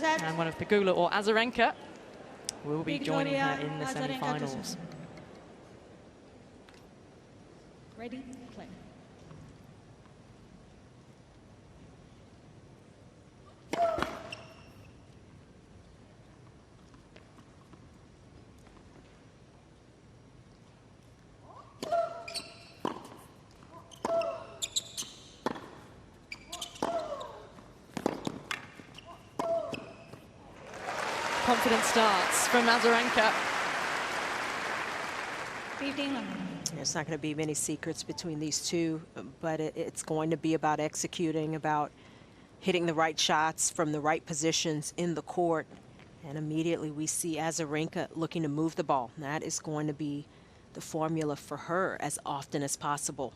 And one of Pegula or Azarenka will be joining her in the semi-finals. Ready, play. Confident starts from Azarenka. There's not going to be many secrets between these two, but it's going to be about executing, about hitting the right shots from the right positions in the court. And immediately we see Azarenka looking to move the ball. And that is going to be the formula for her as often as possible.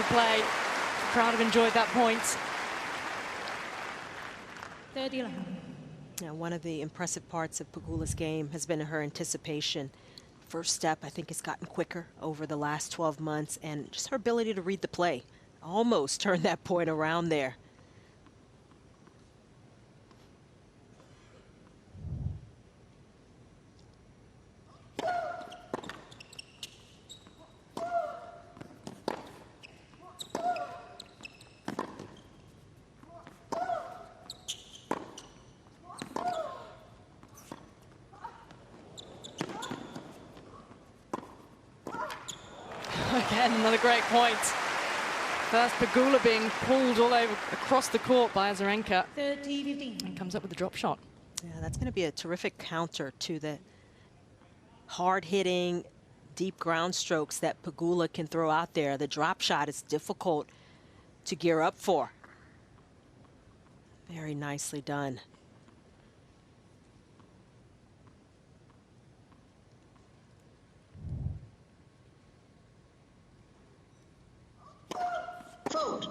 Play. The crowd have enjoyed that point. 30. Now, one of the impressive parts of Pegula's game has been her anticipation. First step, I think, has gotten quicker over the last 12 months, and just her ability to read the play. Almost turned that point around there. Again, another great point. First, Pegula being pulled all over across the court by Azarenka. 30-15. And comes up with a drop shot. Yeah, that's going to be a terrific counter to the hard-hitting, deep ground strokes that Pegula can throw out there. The drop shot is difficult to gear up for. Very nicely done. Vote.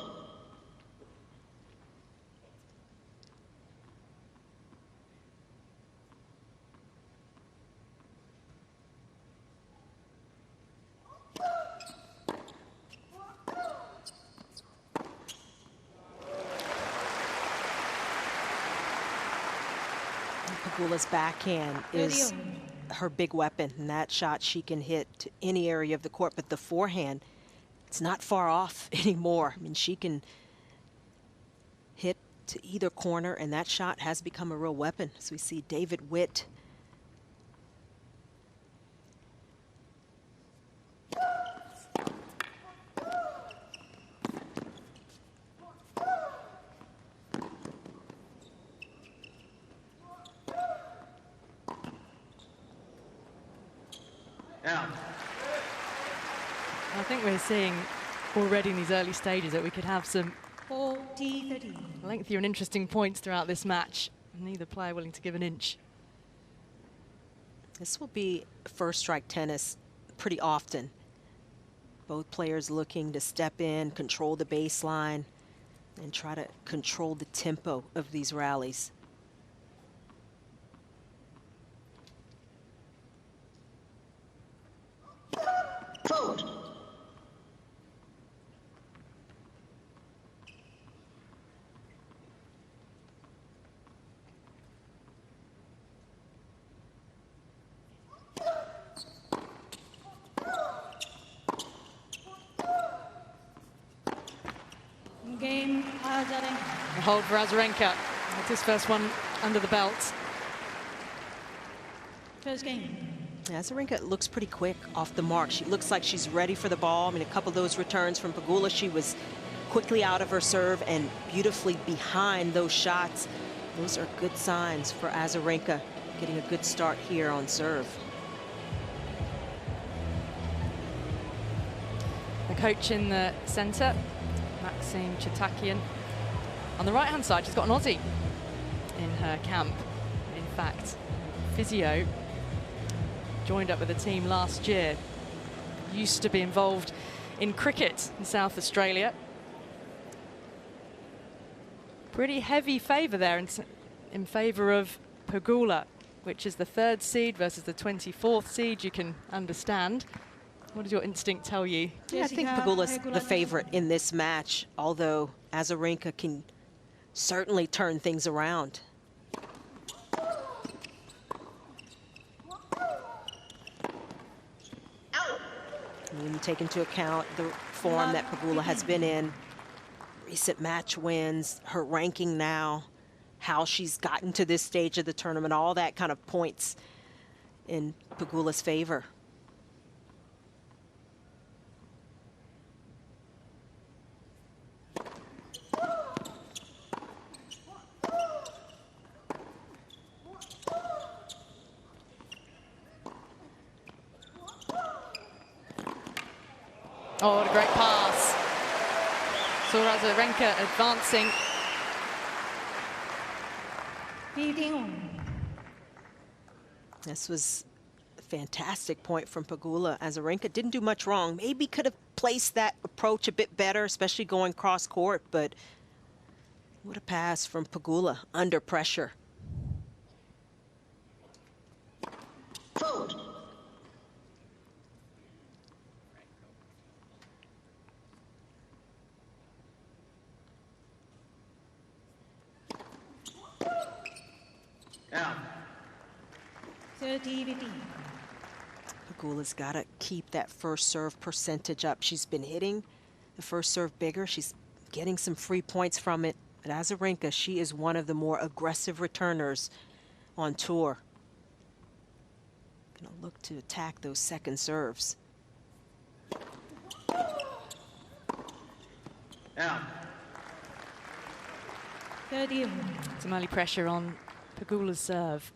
Pegula's backhand is her big weapon, and that shot she can hit to any area of the court, but the forehand, it's not far off anymore. I mean, she can hit to either corner, and that shot has become a real weapon. As we see David Witt. Now. I think we're seeing already in these early stages that we could have some 40-30. lengthy and interesting points throughout this match. Neither player willing to give an inch. This will be first strike tennis pretty often. Both players looking to step in, control the baseline, and try to control the tempo of these rallies. Vote. Game, Azarenka. A hold for Azarenka. That's his first one under the belt. First game. Azarenka looks pretty quick off the mark. She looks like she's ready for the ball. I mean, a couple of those returns from Pegula, she was quickly out of her serve and beautifully behind those shots. Those are good signs for Azarenka, getting a good start here on serve. The coach in the center, Maxime Chatakian. On the right-hand side, she's got an Aussie in her camp. In fact, physio joined up with the team last year. Used to be involved in cricket in South Australia. Pretty heavy favour there in in favor of Pegula, which is the 3rd seed versus the 24th seed. You can understand. What does your instinct tell you? Yeah, I think Pegula's the favorite in this match, although Azarenka can certainly turn things around. When you take into account the form that Pegula has been in, recent match wins, her ranking now, how she's gotten to this stage of the tournament, all that kind of points in Pegula's favor. Oh, what a great pass. Saw Azarenka advancing. 15. This was a fantastic point from Pegula. Azarenka didn't do much wrong. Maybe could have placed that approach a bit better, especially going cross court, but what a pass from Pegula under pressure. Fault. Out. 30-15. Pegula's got to keep that first serve percentage up. She's been hitting the first serve bigger. She's getting some free points from it. But Azarenka, she is one of the more aggressive returners on tour. Gonna look to attack those second serves. Out. 30. Some early pressure on Pegula's serve.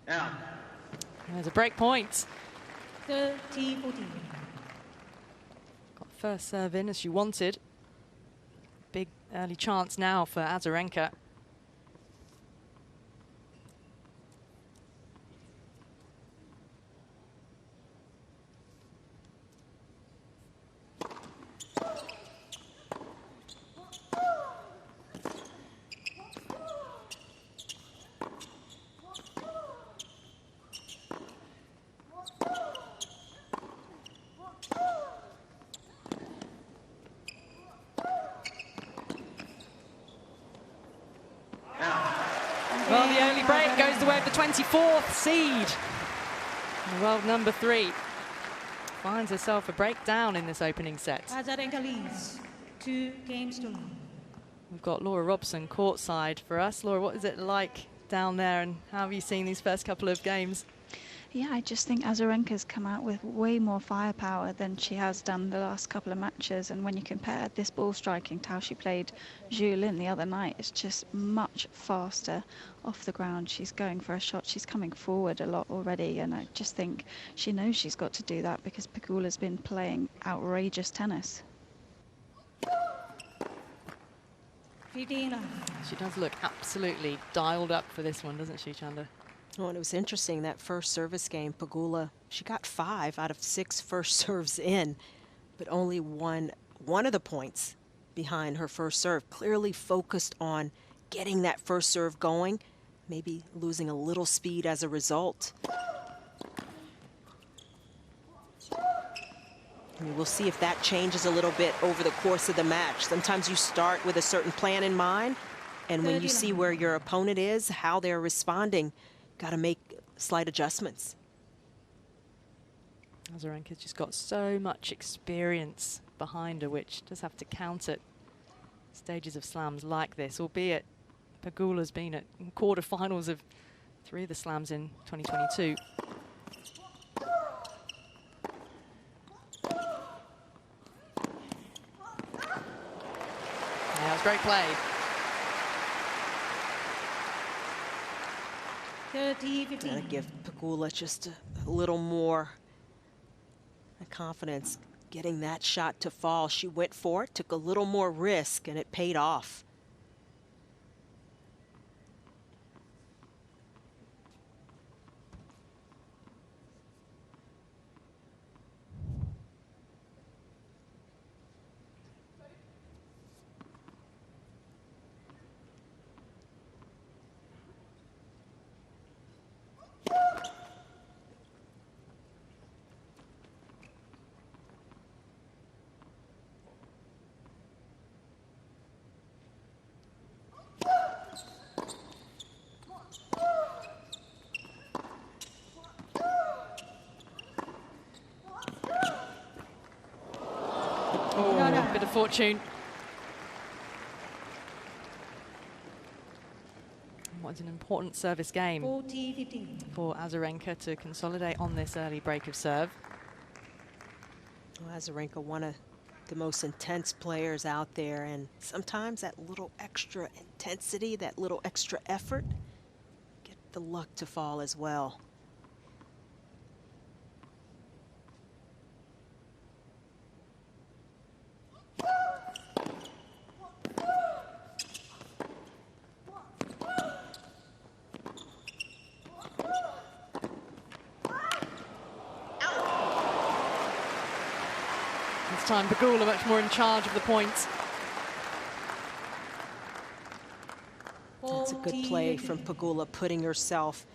Out. And there's a break point. 30-14. Got first serve in as she wanted. Big early chance now for Azarenka. Well, the only break goes the way of the 24th seed. The world number 3 finds herself a breakdown in this opening set. Azarenka leads 2 games to 1. We've got Laura Robson courtside for us. Laura, what is it like down there, and how have you seen these first couple of games? Yeah, I just think Azarenka's come out with way more firepower than she has done the last couple of matches. And when you compare this ball striking to how she played Zhu Lin the other night, it's just much faster off the ground. She's going for a shot. She's coming forward a lot already. And I just think she knows she's got to do that because Pegula's been playing outrageous tennis. 15. She does look absolutely dialed up for this one, doesn't she, Chanda? Well, and it was interesting, that first service game, Pegula, she got 5 out of 6 first serves in, but only one of the points behind her first serve. Clearly focused on getting that first serve going, maybe losing a little speed as a result. I mean, we'll see if that changes a little bit over the course of the match. Sometimes you start with a certain plan in mind, and when you see where your opponent is, how they're responding, got to make slight adjustments. Azarenka's just got so much experience behind her, which does have to count at stages of slams like this, albeit Pegula's been at quarterfinals of 3 of the slams in 2022. Yeah, it was great play. 30-15. Gotta give Pegula just a little more confidence getting that shot to fall. She went for it, took a little more risk, and it paid off. of fortune. What is an important service game 40-15. for Azarenka to consolidate on this early break of serve. Well, Azarenka, one of the most intense players out there, and sometimes that little extra intensity, that little extra effort, get the luck to fall as well. This time Pegula much more in charge of the points. That's a good play from Pegula, putting herself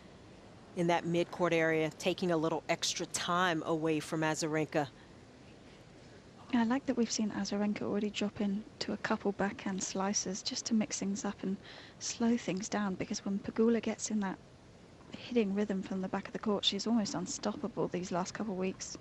in that mid-court area, taking a little extra time away from Azarenka. I like that we've seen Azarenka already drop in to a couple backhand slices just to mix things up and slow things down, because when Pegula gets in that hitting rhythm from the back of the court, she's almost unstoppable these last couple of weeks.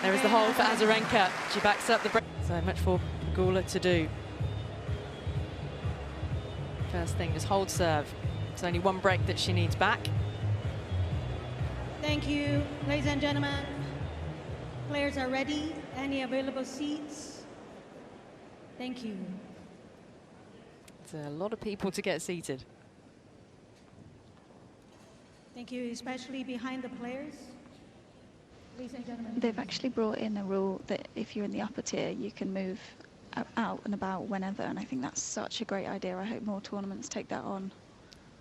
There is the hole for Azarenka. She backs up the break. So much for Pegula to do. First thing, just hold serve. It's only one break that she needs back. Thank you, ladies and gentlemen. Players are ready. Any available seats? Thank you. It's a lot of people to get seated. Thank you, especially behind the players. Ladies and gentlemen. They've actually brought in a rule that if you're in the upper tier, you can move out and about whenever, and I think that's such a great idea. I hope more tournaments take that on.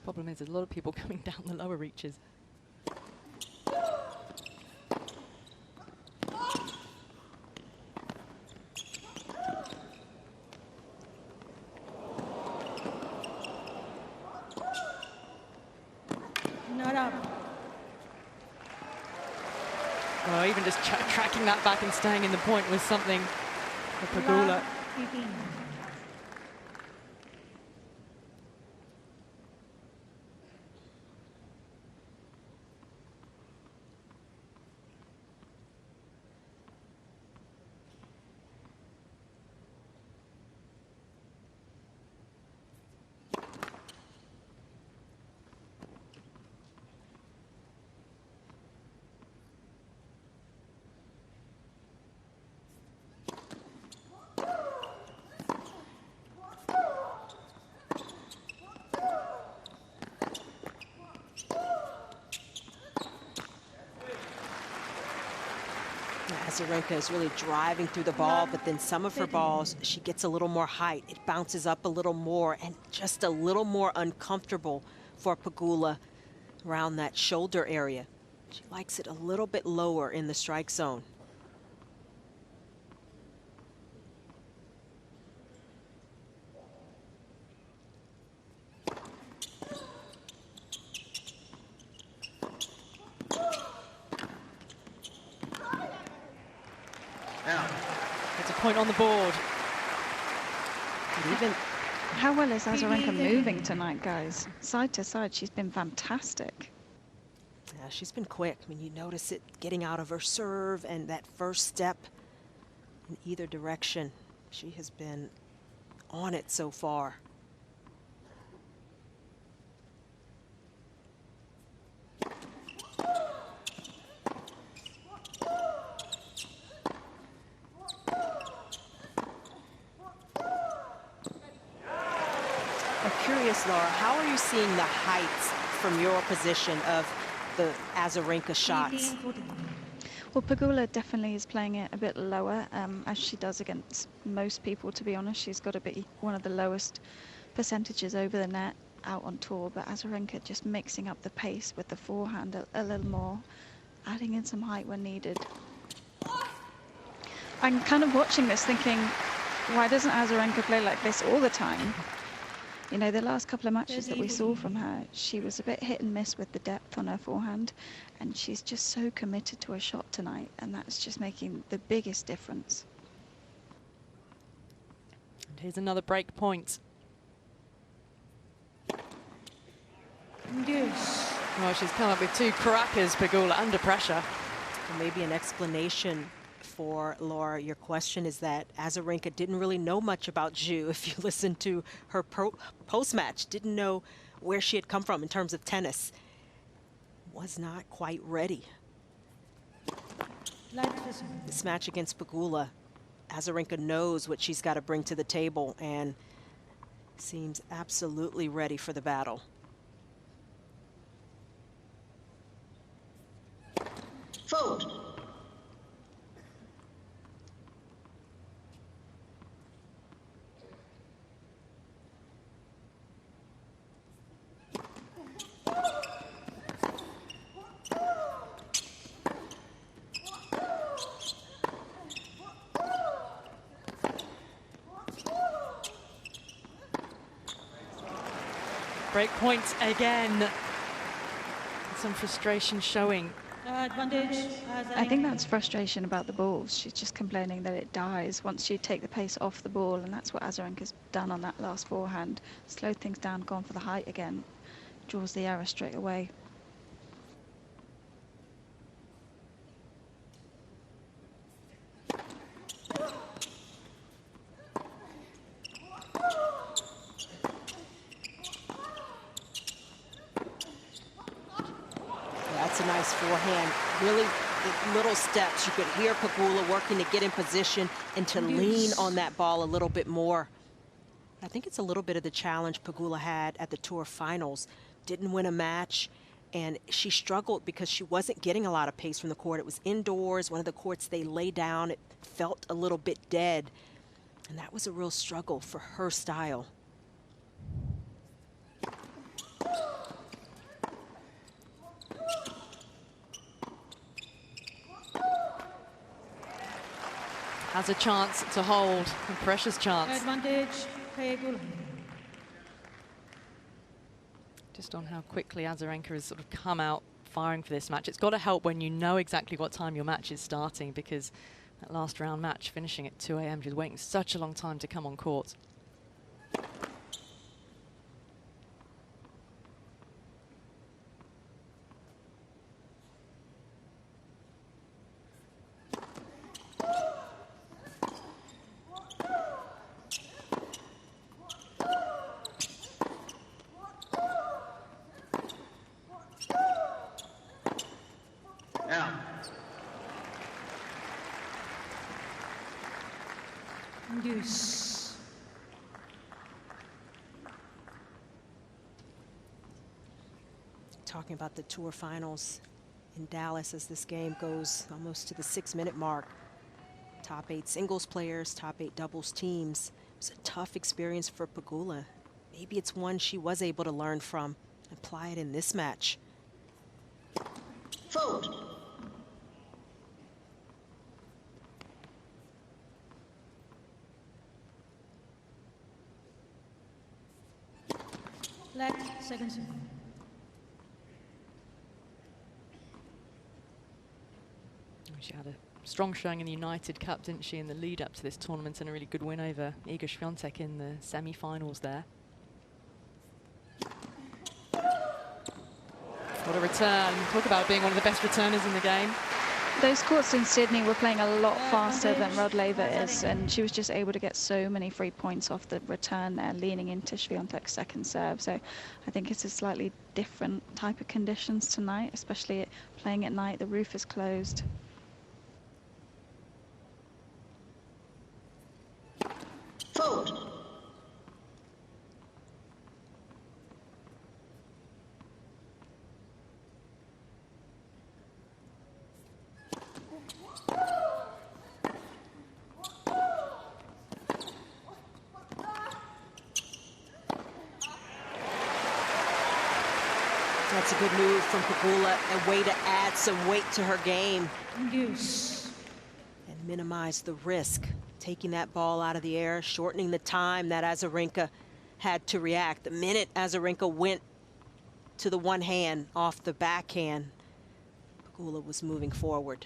Problem is, there's a lot of people coming down the lower reaches. Not up. Well, even just tracking that back and staying in the point was something for Pegula. 15. Azarenka is really driving through the ball, but then some of her balls, she gets a little more height. It bounces up a little more and just a little more uncomfortable for Pegula around that shoulder area. She likes it a little bit lower in the strike zone. It's a point on the board. Even How well is Azarenka moving tonight, guys? Side to side, she's been fantastic. yeah, she's been quick. I mean, you notice it getting out of her serve and that first step in either direction. She has been on it so far. I'm curious, Laura, how are you seeing the heights from your position of the Azarenka shots? 14. Well, Pegula definitely is playing it a bit lower, as she does against most people, to be honest. She's got to be one of the lowest percentages over the net out on tour, but Azarenka just mixing up the pace with the forehand a little more, adding in some height when needed. I'm kind of watching this thinking, why doesn't Azarenka play like this all the time? You know, the last couple of matches that we saw from her, she was a bit hit and miss with the depth on her forehand, and she's just so committed to her shot tonight, and that's just making the biggest difference. here's another break point. Deuce. Well, she's come up with 2 crackers, Pegula, under pressure. Well, maybe an explanation for Laura, your question is that Azarenka didn't really know much about Zhu. If you listen to her post-match, didn't know where she had come from in terms of tennis. Was not quite ready. This match against Pegula, Azarenka knows what she's got to bring to the table and seems absolutely ready for the battle. Vote. Break point again. Some frustration showing. Advantage. I think that's frustration about the balls. She's just complaining that it dies once you take the pace off the ball, and that's what Azarenka's done on that last forehand. Slowed things down, gone for the height again. Draws the error straight away. That's a nice forehand. Really, the little steps. You could hear Pegula working to get in position and to lean on that ball a little bit more. I think it's a little bit of the challenge Pegula had at the Tour Finals. Didn't win a match, and she struggled because she wasn't getting a lot of pace from the court. It was indoors, one of the courts they lay down. It felt a little bit dead, and that was a real struggle for her style. Has a chance to hold, a precious chance. Advantage. Pegula. Just on how quickly Azarenka has sort of come out firing for this match. It's got to help when you know exactly what time your match is starting, because that last round match finishing at 2 a.m. just waiting such a long time to come on court. Deuce. Talking about the Tour Finals in Dallas as this game goes almost to the 6-minute mark. Top 8 singles players, top 8 doubles teams. It was a tough experience for Pegula. Maybe it's one she was able to learn from and apply it in this match. Vote. Left, second serve. She had a strong showing in the United Cup, didn't she, in the lead up to this tournament, and a really good win over Iga Świątek in the semi-finals there. What a return. Talk about being one of the best returners in the game. Those courts in Sydney were playing a lot faster than Rod Laver is, and she was just able to get so many free points off the return there, leaning into Świątek's second serve. So I think it's a slightly different type of conditions tonight, especially playing at night. The roof is closed. Vote. That's a good move from Pegula, a way to add some weight to her game. Deuce. And minimize the risk. Taking that ball out of the air, shortening the time that Azarenka had to react. The minute Azarenka went to the one hand off the backhand, Pegula was moving forward.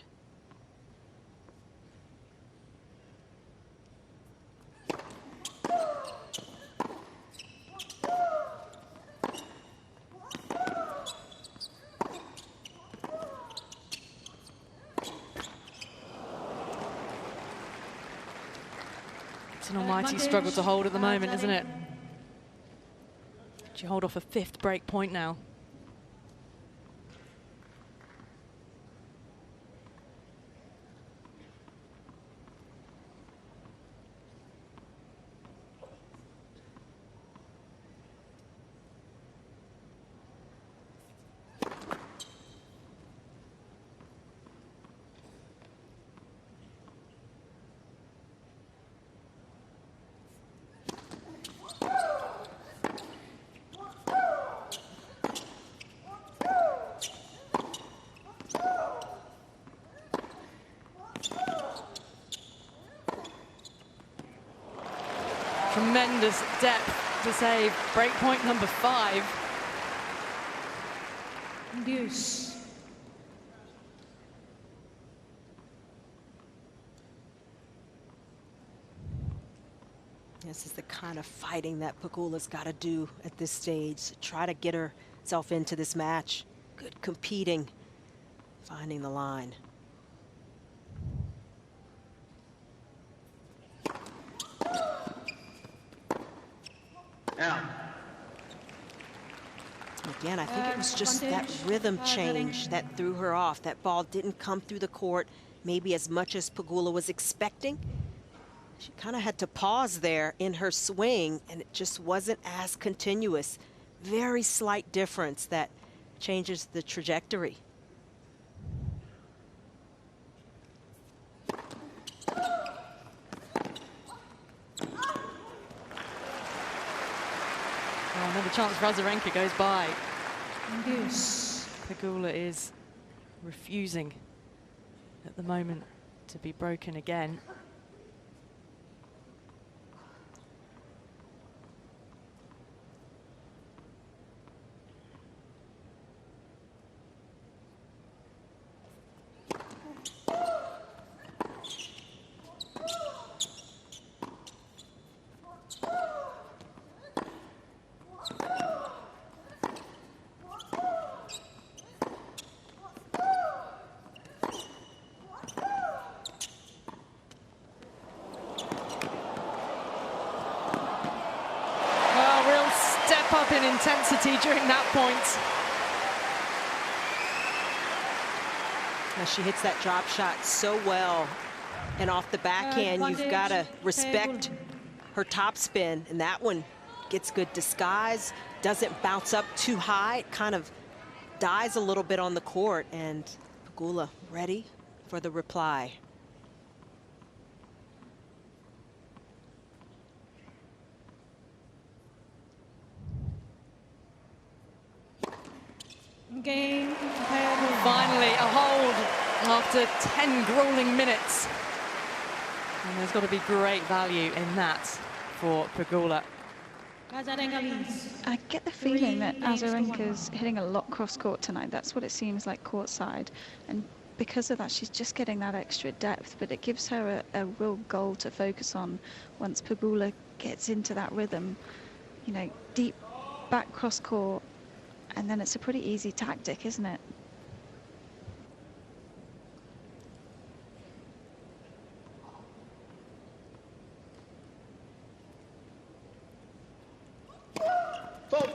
It's an almighty struggle to hold at the moment, isn't it? She hold off a 5th break point now. Tremendous depth to save. Break point number 5. Deuce. This is the kind of fighting that Pegula's got to do at this stage. Try to get herself into this match. Good competing, finding the line. Out. Again, I think it was just that rhythm change that threw her off. That ball didn't come through the court maybe as much as Pegula was expecting. She kind of had to pause there in her swing, and it just wasn't as continuous. Very slight difference that changes the trajectory. Oh, another chance for Azarenka goes by. Deuce. Pegula is refusing at the moment to be broken again. Up in intensity during that point. Now she hits that drop shot so well, and off the backhand you've got to respect her topspin, and that one gets good disguise, doesn't bounce up too high, it kind of dies a little bit on the court, and Pegula ready for the reply. Game. Finally, a hold after 10 grueling minutes. And there's got to be great value in that for Pegula. Azarenka leads. I get the feeling that Azarenka's hitting a lot cross-court tonight. That's what it seems like courtside. And because of that, she's just getting that extra depth. But it gives her a real goal to focus on once Pegula gets into that rhythm. You know, deep back cross-court. And then it's a pretty easy tactic, isn't it? Fault.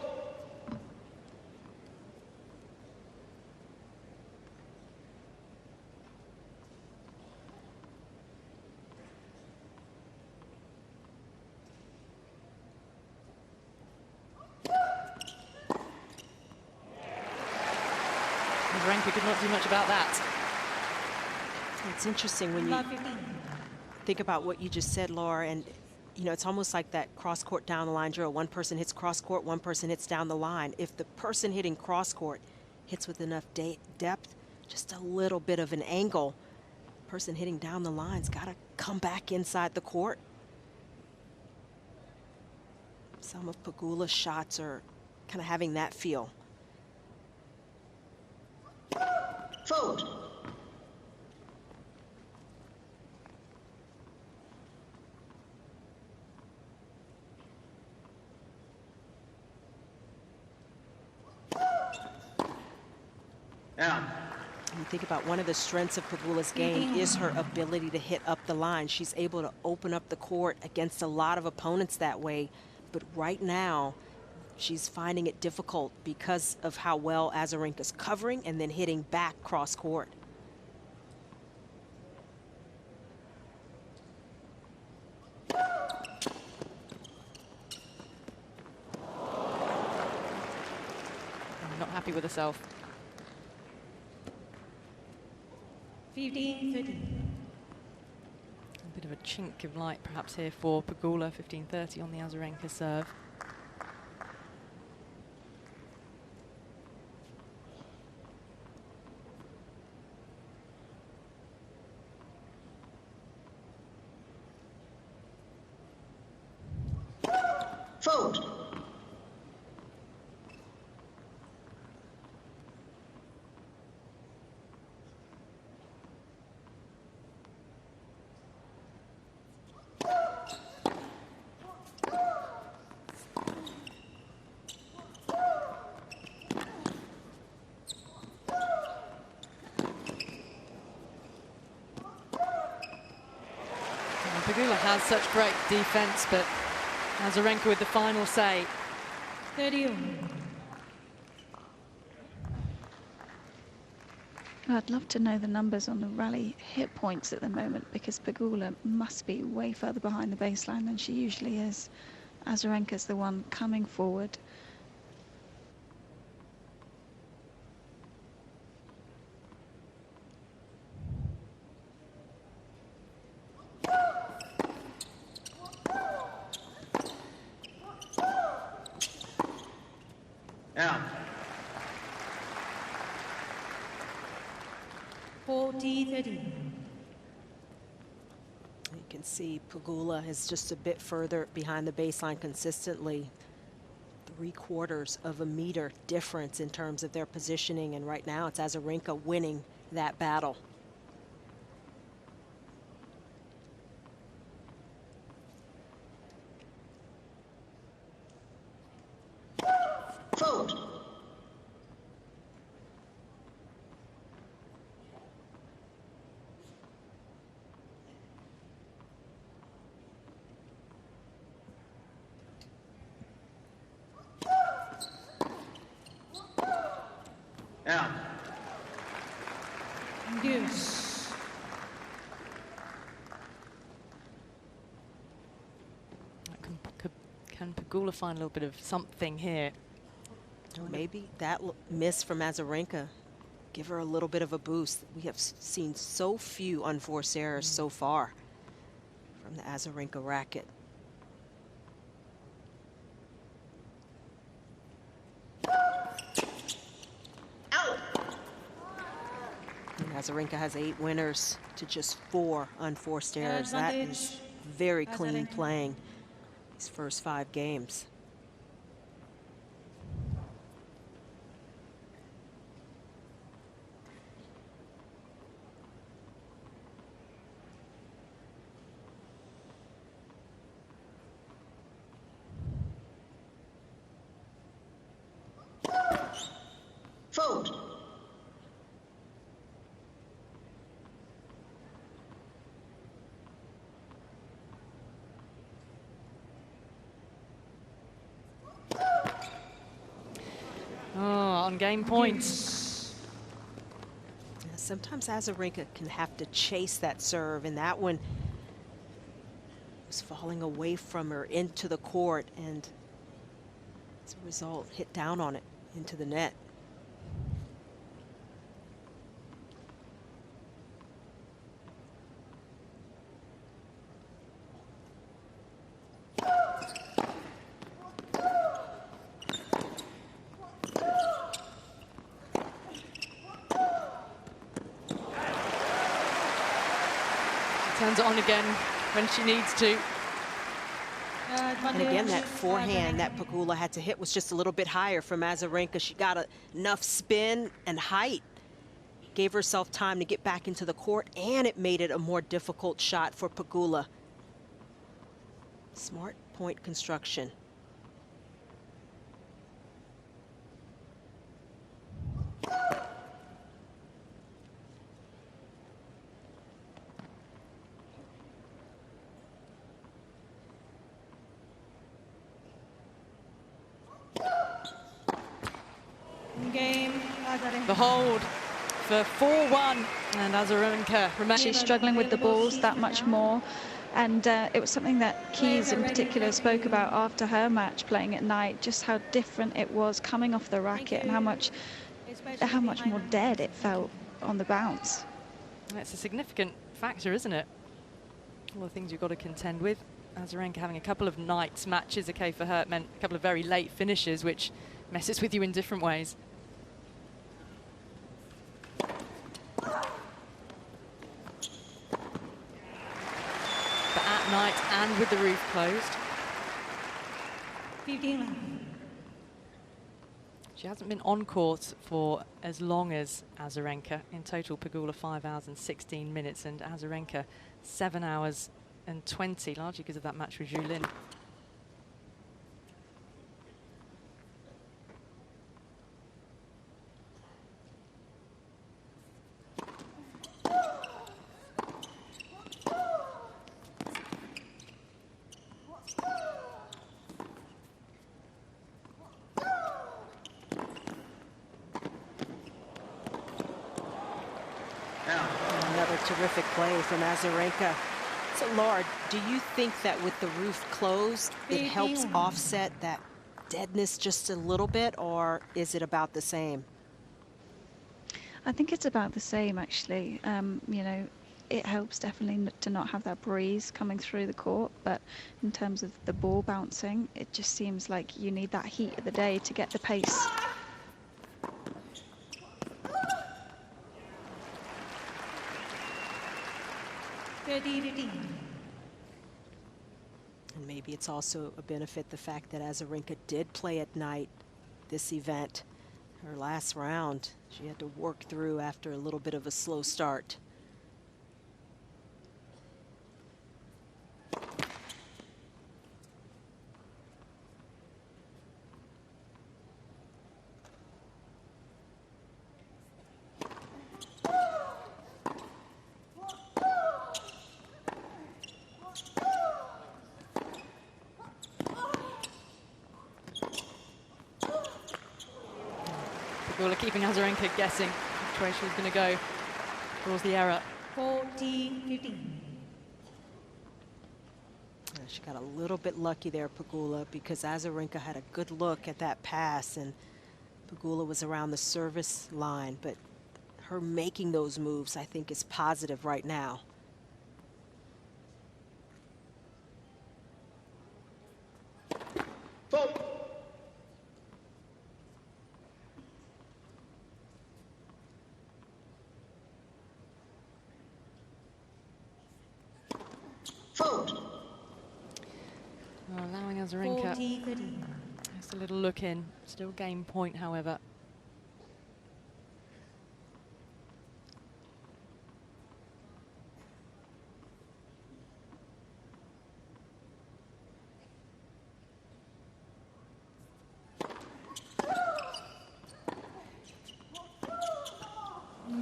Azarenka could not do much about that. It's interesting when you think about what you just said, Laura, and you know, it's almost like that cross-court down the line drill. One person hits cross-court, one person hits down the line. If the person hitting cross-court hits with enough depth, just a little bit of an angle, the person hitting down the line's got to come back inside the court. Some of Pegula's shots are kind of having that feel. Fault. And think about one of the strengths of Pegula's game is her ability to hit up the line. She's able to open up the court against a lot of opponents that way. But right now, she's finding it difficult because of how well Azarenka's covering and then hitting back cross court. Not happy with herself. 15-30. A bit of a chink of light perhaps here for Pegula. 15-30 on the Azarenka serve. Fault. Pegula has such great defense, but Azarenka with the final say. 30. I'd love to know the numbers on the rally hit points at the moment, because Pegula must be way further behind the baseline than she usually is. Azarenka's the one coming forward. Out. 40-30. You can see Pegula is just a bit further behind the baseline consistently. 3/4 of a meter difference in terms of their positioning, and right now it's Azarenka winning that battle. Fault. Out. Deuce. Can Pegula find a little bit of something here? Maybe that miss from Azarenka give her a little bit of a boost. We have seen so few unforced errors so far from the Azarenka racket. Out. And Azarenka has 8 winners to just 4 unforced errors. That is very clean playing these first 5 games. Fault. Oh, on game points. Yeah, sometimes Azarenka can have to chase that serve, and that one was falling away from her into the court, and as a result, hit down on it into the net. Turns it on again when she needs to. And again, that forehand that Pegula had to hit was just a little bit higher from Azarenka. She got enough spin and height, gave herself time to get back into the court, and it made it a more difficult shot for Pegula. Smart point construction. The hold for 4-1, and Azarenka remains. She's struggling with the balls that much more. And it was something that Keys in particular spoke about after her match playing at night, just how different it was coming off the racket and how much more dead it felt on the bounce. That's a significant factor, isn't it? All the things you've got to contend with. Azarenka having a couple of nights matches, okay, for her, it meant a couple of very late finishes, which messes with you in different ways. But at night and with the roof closed. 15 left. She hasn't been on court for as long as Azarenka. In total, Pegula 5 hours and 16 minutes, and Azarenka 7 hours and 20, largely because of that match with Zhu Lin. Another terrific play from Azarenka. So, Laura, do you think that with the roof closed, it helps offset that deadness just a little bit, or is it about the same? I think it's about the same, actually. You know, it helps definitely to not have that breeze coming through the court, but in terms of the ball bouncing, it just seems like you need that heat of the day to get the pace. And maybe it's also a benefit the fact that Azarenka did play at night this event. Her last round, she had to work through after a little bit of a slow start. Pegula keeping Azarenka guessing which way she was going to go towards the error. 14-15. She got a little bit lucky there, Pegula, because Azarenka had a good look at that pass, and Pegula was around the service line, but her making those moves, I think, is positive right now. Fault. Fault. Allowing Azarenka 40-30. just a little look in. Still game point, however.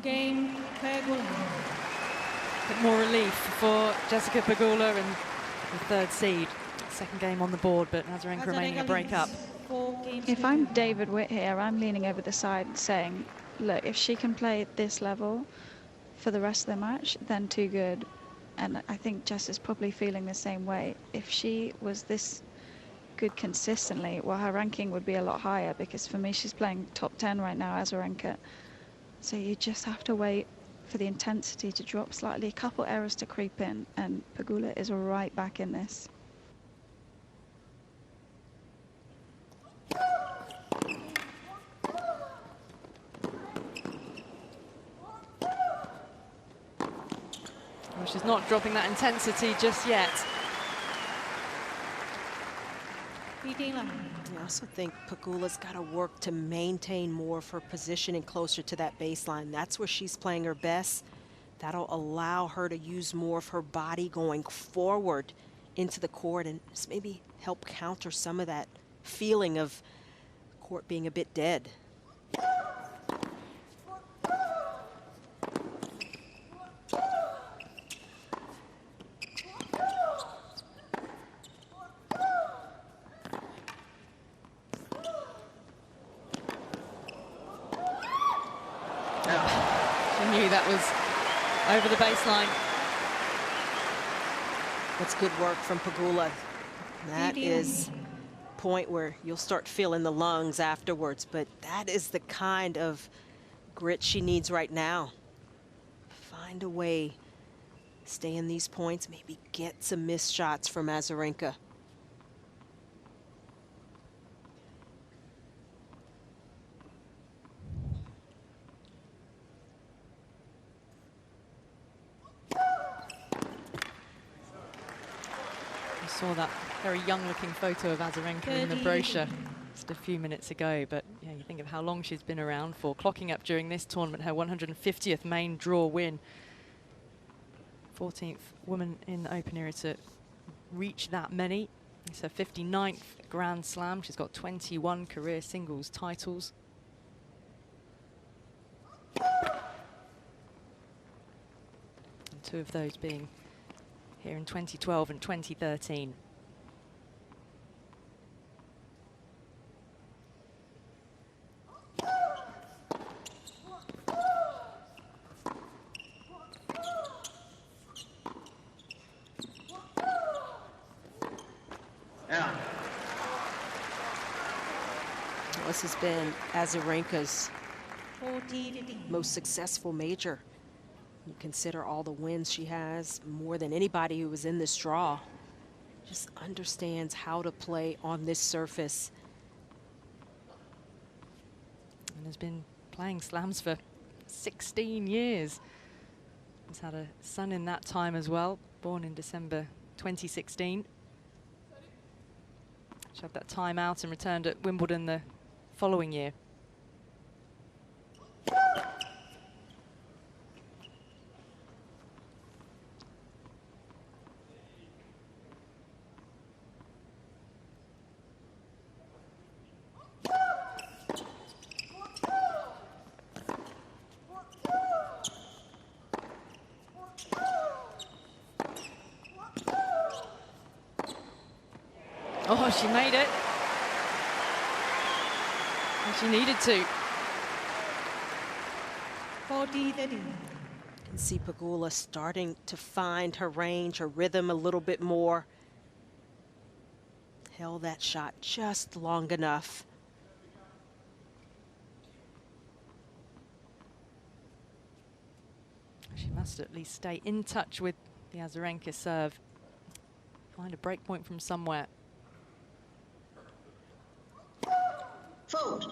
Game Pegula. Bit more relief for Jessica Pegula and the third seed. Second game on the board, but Azarenka remaining a break up. If I'm David Witt here, I'm leaning over the side saying, look, if she can play at this level for the rest of the match, then too good. And I think Jess is probably feeling the same way. If she was this good consistently, well, her ranking would be a lot higher, because for me, she's playing top 10 right now, Azarenka. So you just have to wait for the intensity to drop slightly, a couple errors to creep in, and Pegula is right back in this. Well, she's not dropping that intensity just yet. 15 left. I also think Pegula's got to work to maintain more of her positioning closer to that baseline. That's where she's playing her best. That'll allow her to use more of her body going forward into the court and just maybe help counter some of that feeling of court being a bit dead. that was over the baseline. That's good work from Pegula. That is a point where you'll start feeling the lungs afterwards, but that is the kind of grit she needs right now. Find a way, stay in these points, maybe get some missed shots from Azarenka. Saw that very young-looking photo of Azarenka in the brochure just a few minutes ago, but yeah, you think of how long she's been around for. Clocking up during this tournament, her 150th main draw win. 14th woman in the Open era to reach that many. It's her 59th Grand Slam. She's got 21 career singles titles. And 2 of those being here in 2012 and 2013. Yeah. This has been Azarenka's 40-15. most successful major. You consider all the wins she has, more than anybody who was in this draw. Just understands how to play on this surface. And has been playing slams for 16 years. He's had a son in that time as well, born in December 2016. She had that time out and returned at Wimbledon the following year. Oh, she made it. And she needed to. 40-30. You can see Pegula starting to find her range, her rhythm a little bit more. Held that shot just long enough. She must at least stay in touch with the Azarenka serve. Find a break point from somewhere. Fault.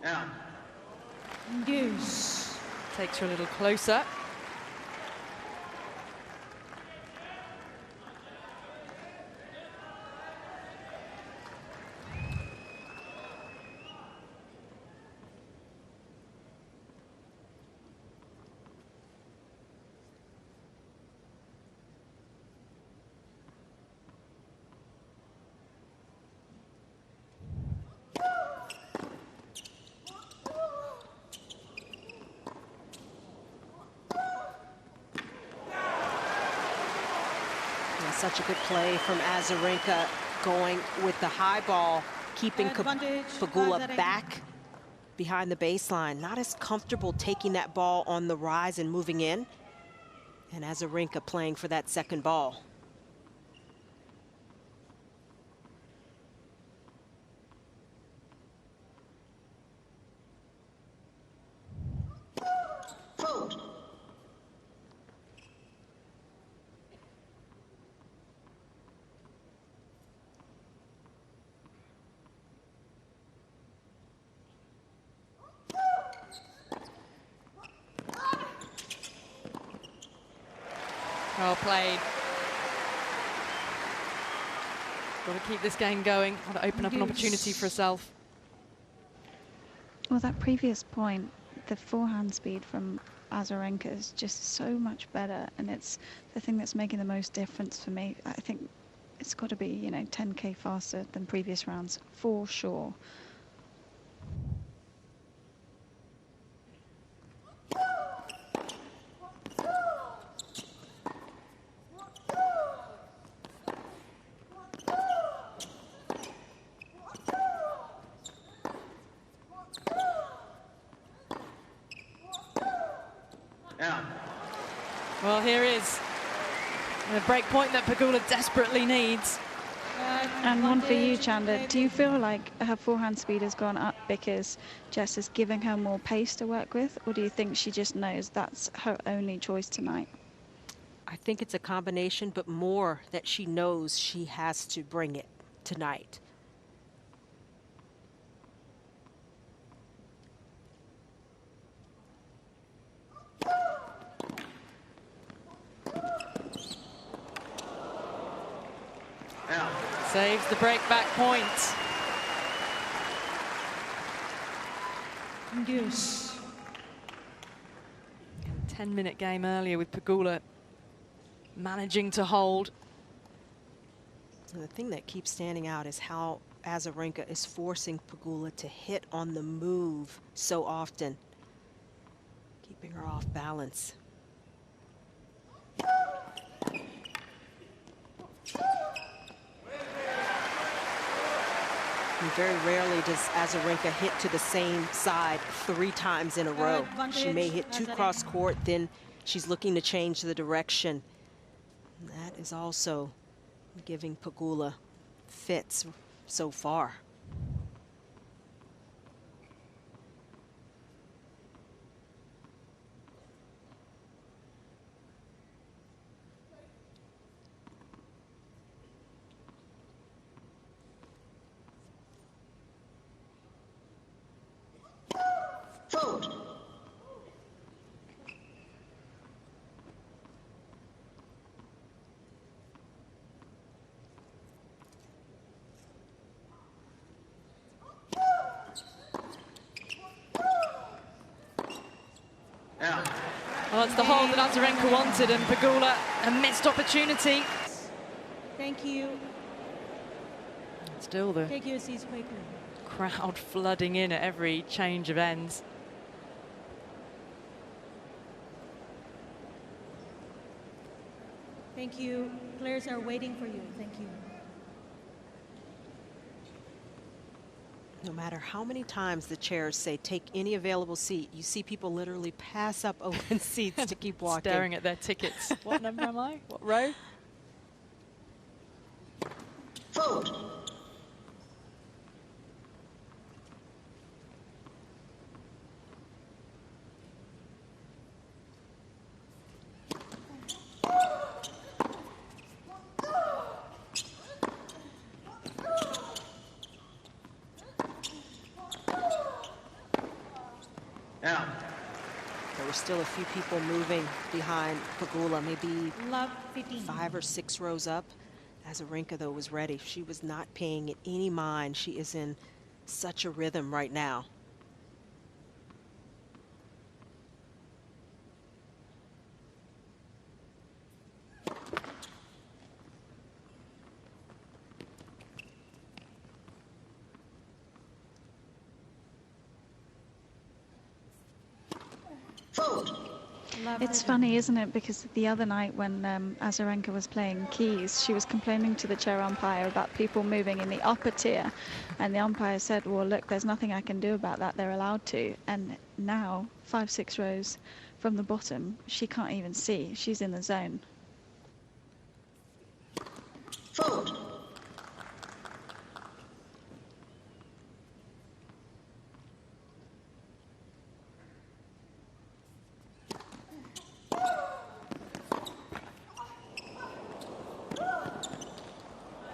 Yeah. Deuce. Takes her a little closer. Such a good play from Azarenka, going with the high ball, keeping Advantage, Pegula Azarenka. back behind the baseline. Not as comfortable taking that ball on the rise and moving in. And Azarenka playing for that second ball. Fault. Well played. Got to keep this game going. Got to open up an opportunity for herself. Well, that previous point, the forehand speed from Azarenka is just so much better, and it's the thing that's making the most difference for me. I think it's got to be, you know, 10K faster than previous rounds, for sure. Well, here is a break point that Pegula desperately needs. And one for you, Chandler. Do you feel like her forehand speed has gone up because Jess is giving her more pace to work with, or do you think she just knows that's her only choice tonight? I think it's a combination, but more that she knows she has to bring it tonight. Out. Saves the break back point. Deuce. 10-minute game earlier with Pegula managing to hold. And the thing that keeps standing out is how Azarenka is forcing Pegula to hit on the move so often, keeping her off balance. And very rarely does Azarenka hit to the same side 3 times in a row. She may hit 2 cross court, then she's looking to change the direction. And that is also giving Pegula fits so far. Vote. Out. Well, it's the hold that Azarenka wanted, and Pegula a missed opportunity. Thank you. Still the Take your seats quickly. crowd flooding in at every change of ends. Thank you. Players are waiting for you. Thank you. No matter how many times the chairs say take any available seat, you see people literally pass up open seats to keep walking. Staring at their tickets. What number am I? What row? Vote. Out. There were still a few people moving behind Pegula, maybe Love 15. 5 or 6 rows up. Azarenka, though, was ready. She was not paying it any mind. She is in such a rhythm right now. Vote. Love It's 13. funny, isn't it? Because the other night when Azarenka was playing keys, she was complaining to the chair umpire about people moving in the upper tier. And the umpire said, well, look, there's nothing I can do about that. They're allowed to. And now, 5, 6 rows from the bottom, she can't even see. She's in the zone. Vote.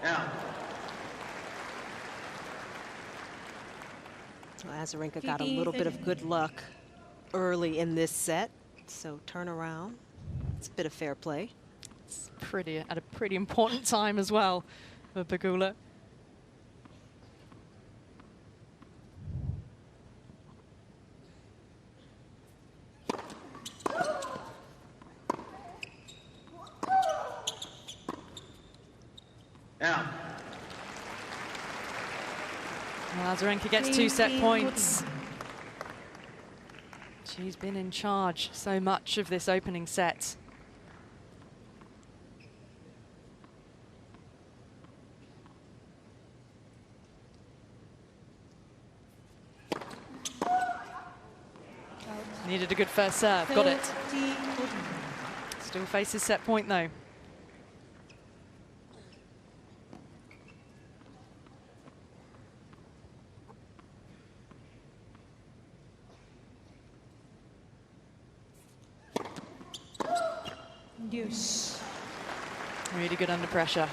Out. Well, Azarenka got a little bit of good luck early in this set, so turn around. It's a bit of fair play. It's pretty at a pretty important time as well for Pegula. Out. Well, Azarenka gets 2 set points. She's been in charge so much of this opening set. Needed a good first serve, got it. 30. Still faces set point though. Deuce. Really good under pressure.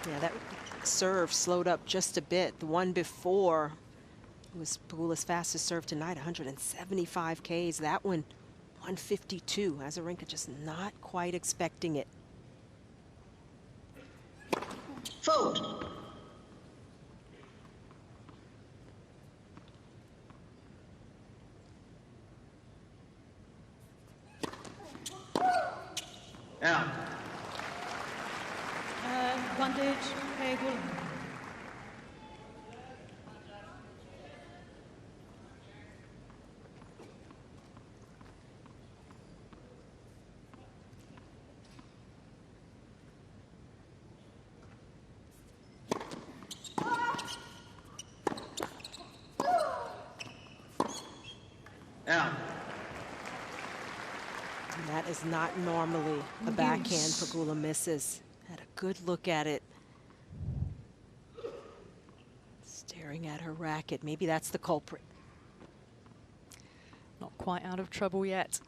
Yeah, that serve slowed up just a bit. The one before was Pegula's fastest serve tonight, 175 Ks. That one, 152. Azarenka just not quite expecting it. Fault. Out. Advantage, Pegula. Out. And that is not normally a backhand Pegula misses. Had a good look at it. Staring at her racket. Maybe that's the culprit. Not quite out of trouble yet.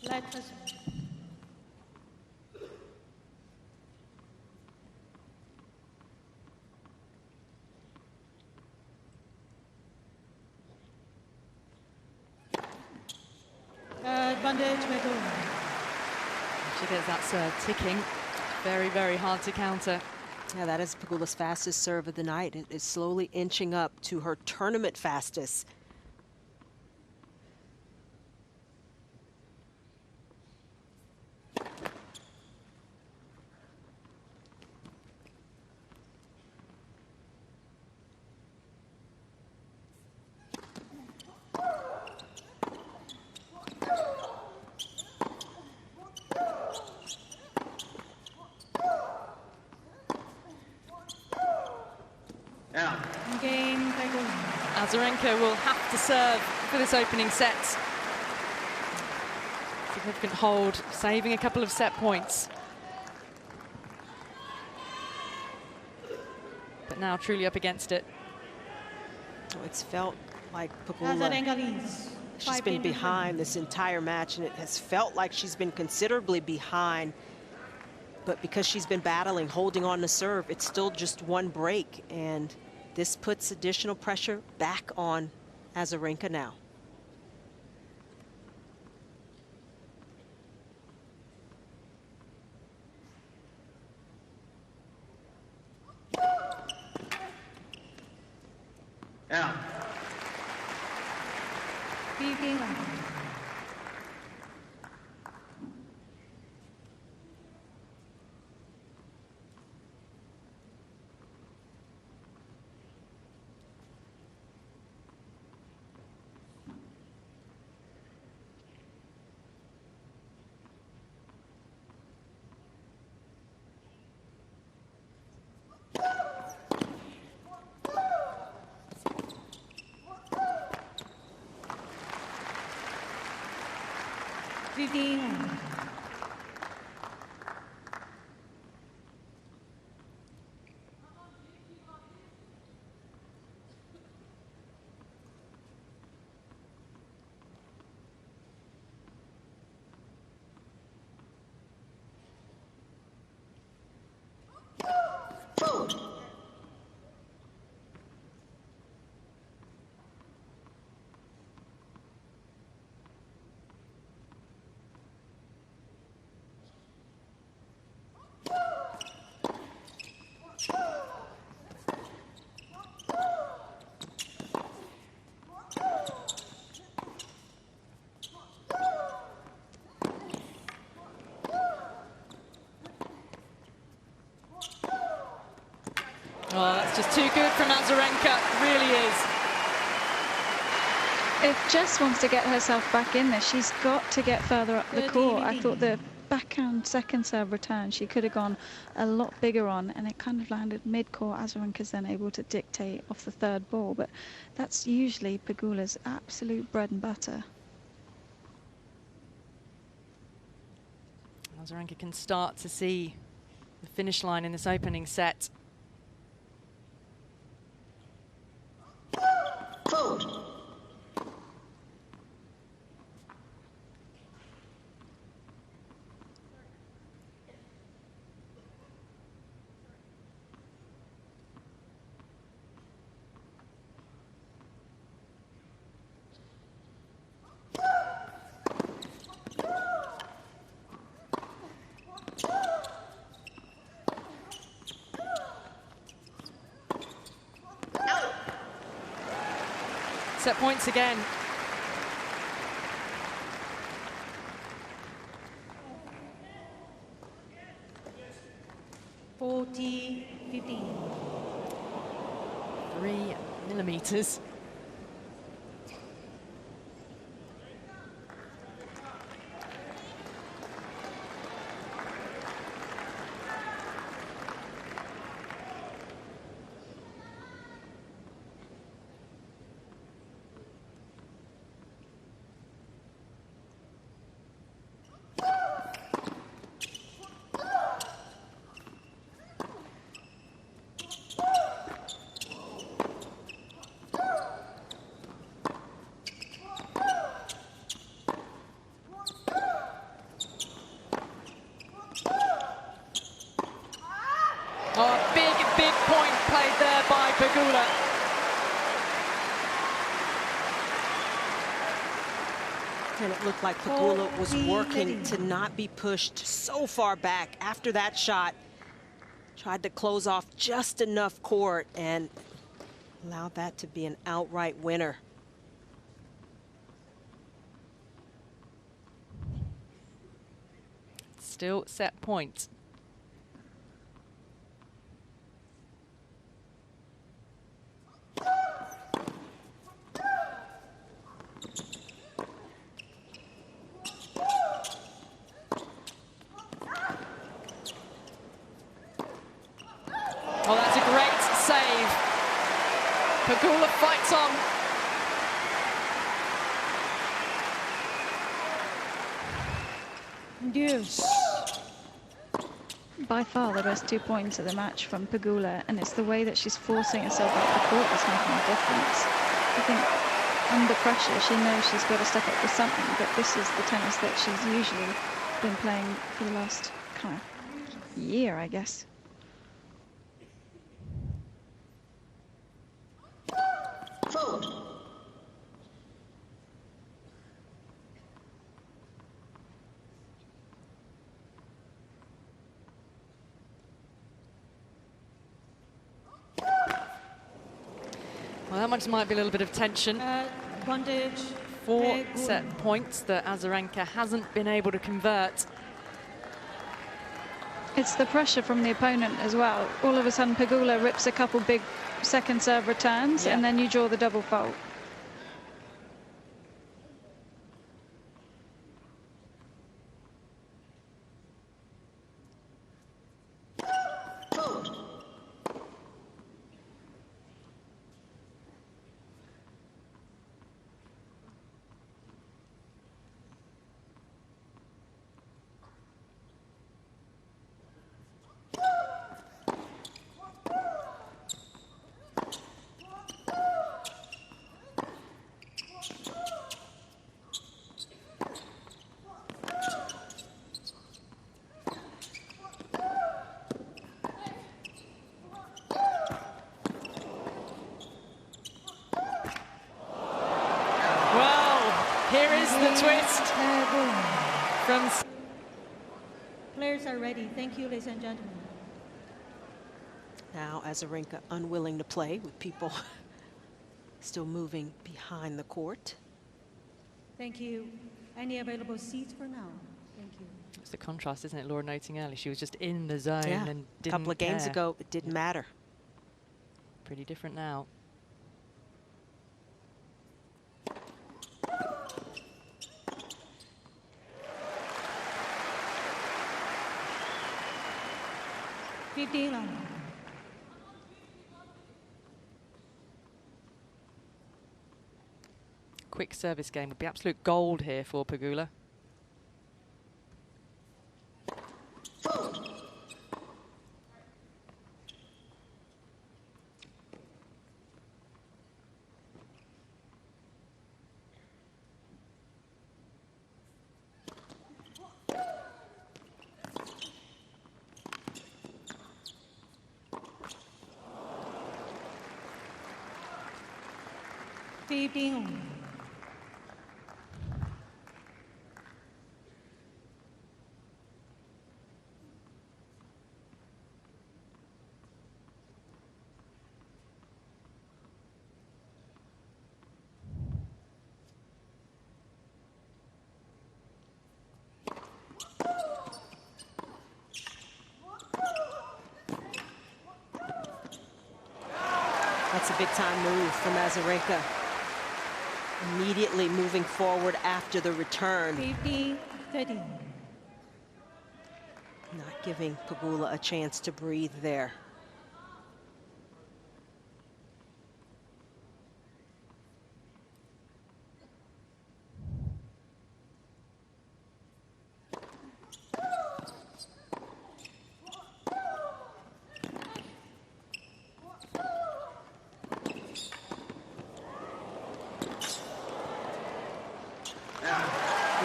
Let us. Advantage, Pegula. She gets that serve ticking. Very, very hard to counter. Yeah, that is Pegula's fastest serve of the night. It is slowly inching up to her tournament fastest. Out. Game, Pegula. Azarenka will have to serve for this opening set. Significant hold, saving a couple of set points. But now truly up against it. Oh, it's felt like Pegula, Azarenka leads. she's been behind this entire match, and it has felt like she's been considerably behind. But because she's been battling, holding on to serve, it's still just one break, and this puts additional pressure back on Azarenka now. Out. Speaking. Fault. Oh, that's just too good from Azarenka. It really is. If Jess wants to get herself back in there, she's got to get further up the court. I thought the backhand second serve return she could have gone a lot bigger on, and it kind of landed mid-court. Azarenka's then able to dictate off the third ball, but that's usually Pegula's absolute bread and butter. Azarenka can start to see the finish line in this opening set. Fold. Set points again. $40-15. 3 millimeters. Oh, big point played there by Pegula. And it looked like Pegula was working to not be pushed so far back after that shot. Tried to close off just enough court and allowed that to be an outright winner. Still set point. Oh, that's a great save. Pegula fights on. Deuce. By far the best 2 points of the match from Pegula, and it's the way that she's forcing herself out the court that's making a difference. I think under pressure she knows she's got to step up with something, but this is the tennis that she's usually been playing for the last kind of year, I guess. Fold. Well, that might be a little bit of tension. Advantage. 4 Pegula. set points that Azarenka hasn't been able to convert. It's the pressure from the opponent as well. All of a sudden Pegula rips a couple big second serve returns, and then you draw the double fault. Fold. Here is the twist from... Players are ready. Thank you, ladies and gentlemen. Now Azarenka unwilling to play with people still moving behind the court. Thank you. Any available seats for now? Thank you. It's the contrast, isn't it? Laura noting early, she was just in the zone and didn't a couple of games care. ago, it didn't matter. Pretty different now. 15 love. Quick service game would be absolute gold here for Pegula. Fault. That's a big-time move from Azarenka. Immediately moving forward after the return. 15-13. Not giving Pegula a chance to breathe there.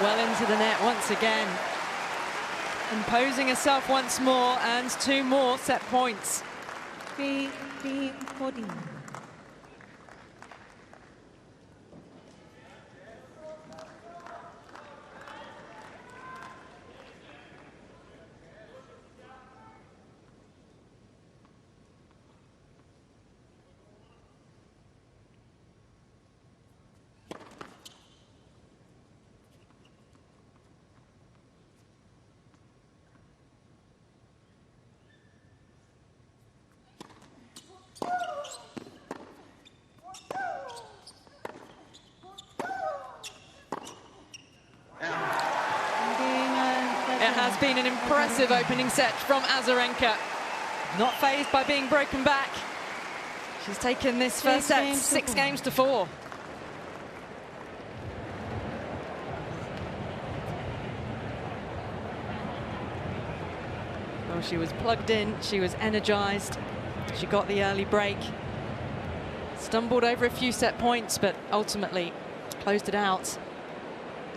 Well into the net once again. Imposing herself once more, and 2 more set points. 15-14. It has been an impressive opening set from Azarenka. Not fazed by being broken back. She's taken this first set 6 games to 4. Well, she was plugged in, she was energized, she got the early break. Stumbled over a few set points, but ultimately closed it out.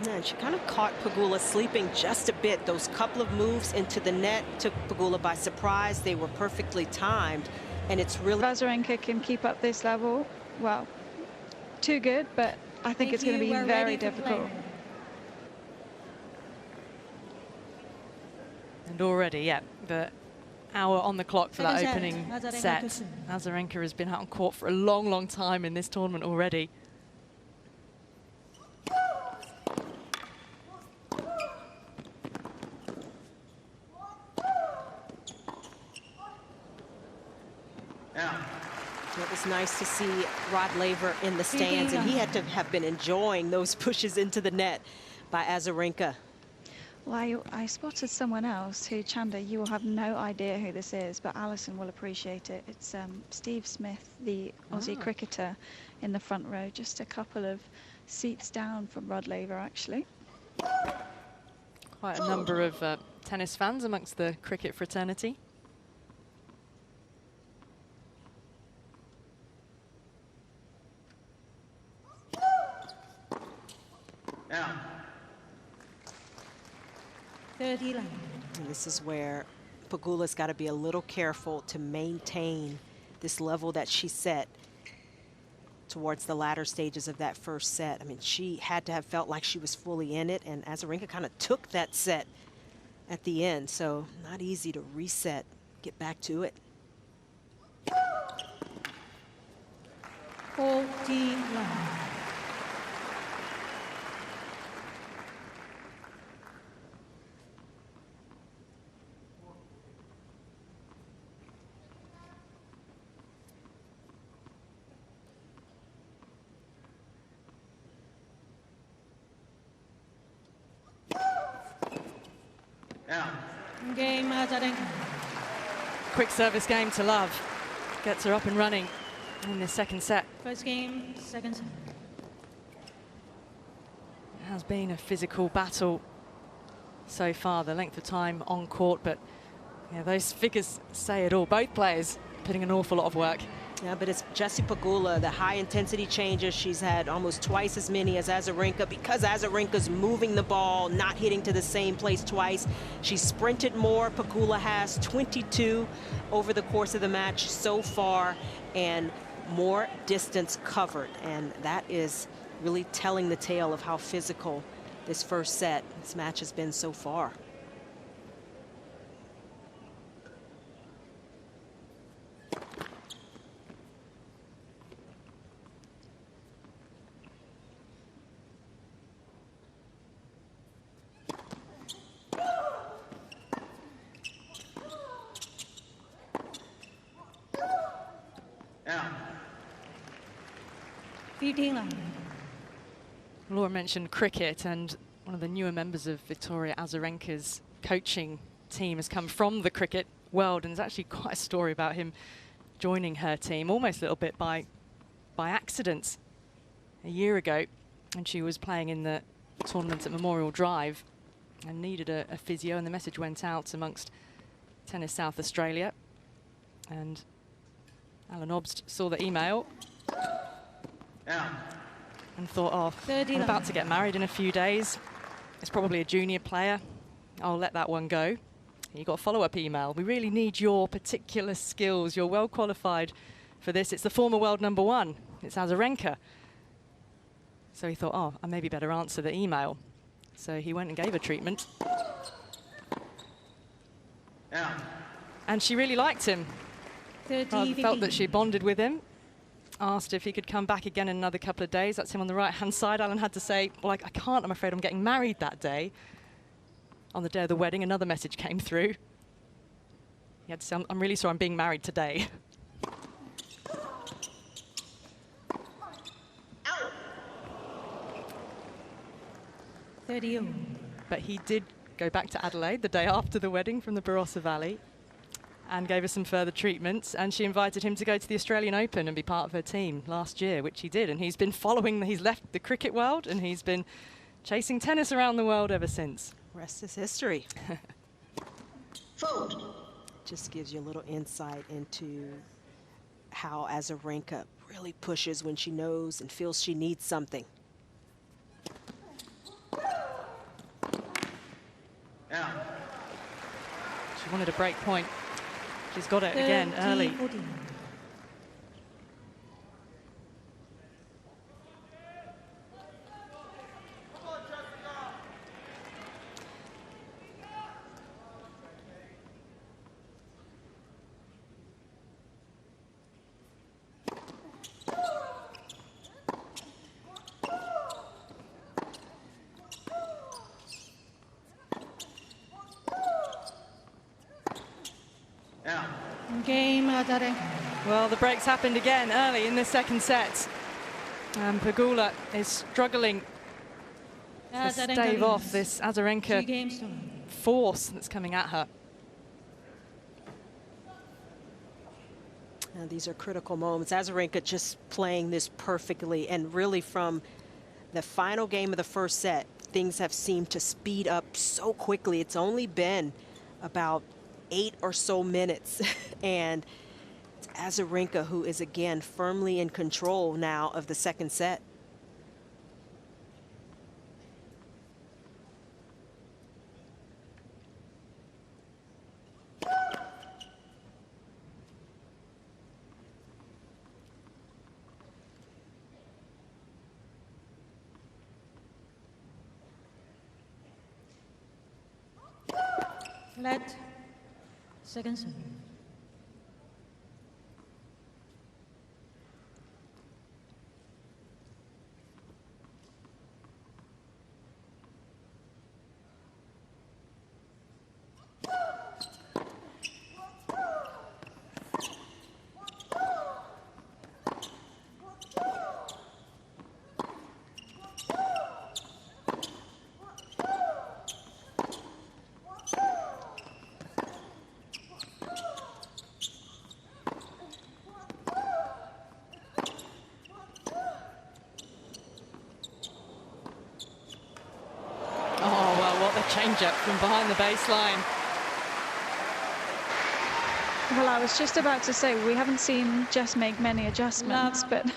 Yeah, she kind of caught Pegula sleeping just a bit. Those couple of moves into the net took Pegula by surprise. They were perfectly timed, and it's really... If Azarenka can keep up this level, well, too good, but I think it's going to be very difficult. And already, yeah, the hour on the clock for that opening set. Azarenka has been out on court for a long, long time in this tournament already. It was nice to see Rod Laver in the stands, and he had to have been enjoying those pushes into the net by Azarenka. Well, I spotted someone else who, Chanda, you will have no idea who this is, but Alison will appreciate it. It's Steve Smith, the Aussie cricketer, in the front row, just a couple of seats down from Rod Laver, actually. Quite a number of tennis fans amongst the cricket fraternity. Now. 30 love. And this is where Pegula's got to be a little careful to maintain this level that she set towards the latter stages of that first set. I mean, she had to have felt like she was fully in it, and Azarenka kind of took that set at the end, so not easy to reset, get back to it. 40 love. Game Azarenka. quick service game to love. Gets her up and running in this second set. First game, second set. It has been a physical battle so far, the length of time on court, but yeah, those figures say it all. Both players putting an awful lot of work. Yeah, but it's Jessica Pegula, the high-intensity changes. She's had almost twice as many as Azarenka because Azarenka's moving the ball, not hitting to the same place twice. She's sprinted more. Pegula has 22 over the course of the match so far, and more distance covered. And that is really telling the tale of how physical this first set, this match has been so far. Laura mentioned cricket, and one of the newer members of Victoria Azarenka's coaching team has come from the cricket world, and there's actually quite a story about him joining her team almost a little bit by accident a year ago, and she was playing in the tournament at Memorial Drive and needed a physio, and the message went out amongst Tennis South Australia, and Alan Obst saw the email and thought, oh, I'm about to get married in a few days. It's probably a junior player. I'll let that one go. You got a follow-up email. We really need your particular skills. You're well qualified for this. It's the former world #1. It's Azarenka. So he thought, oh, I maybe better answer the email. So he went and gave her treatment. And she really liked him. Felt that she bonded with him. Asked if he could come back again in another couple of days. That's him on the right-hand side. Alan had to say, well, I can't. I'm afraid I'm getting married that day. On the day of the wedding, another message came through. He had to say, I'm really sorry, I'm being married today. But he did go back to Adelaide the day after the wedding from the Barossa Valley and gave her some further treatments, and she invited him to go to the Australian Open and be part of her team last year, which he did, and he's been following, he's left the cricket world and he's been chasing tennis around the world ever since. Rest is history. Just gives you a little insight into how Azarenka really pushes when she knows and feels she needs something. She wanted a break point. She's got it again early. Game, well, the breaks happened again early in the second set. Pegula is struggling to stave off this Azarenka force that's coming at her. These are critical moments. Azarenka just playing this perfectly, and really from the final game of the first set, things have seemed to speed up so quickly. It's only been about 8 or so minutes, and it's Azarenka who is again firmly in control now of the second set. Let second serve. challenger from behind the baseline. Well, I was just about to say, we haven't seen Jess make many adjustments, but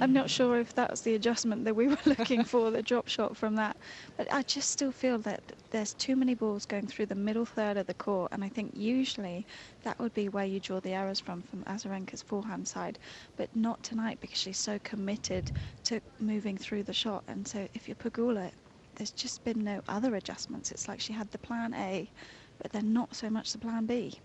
I'm not sure if that's the adjustment that we were looking for, the drop shot from that. But I just still feel that there's too many balls going through the middle third of the court, and I think usually that would be where you draw the errors from Azarenka's forehand side, but not tonight because she's so committed to moving through the shot. And so if you're Pegula, there's just been no other adjustments. It's like she had the plan A, but then not so much the plan B.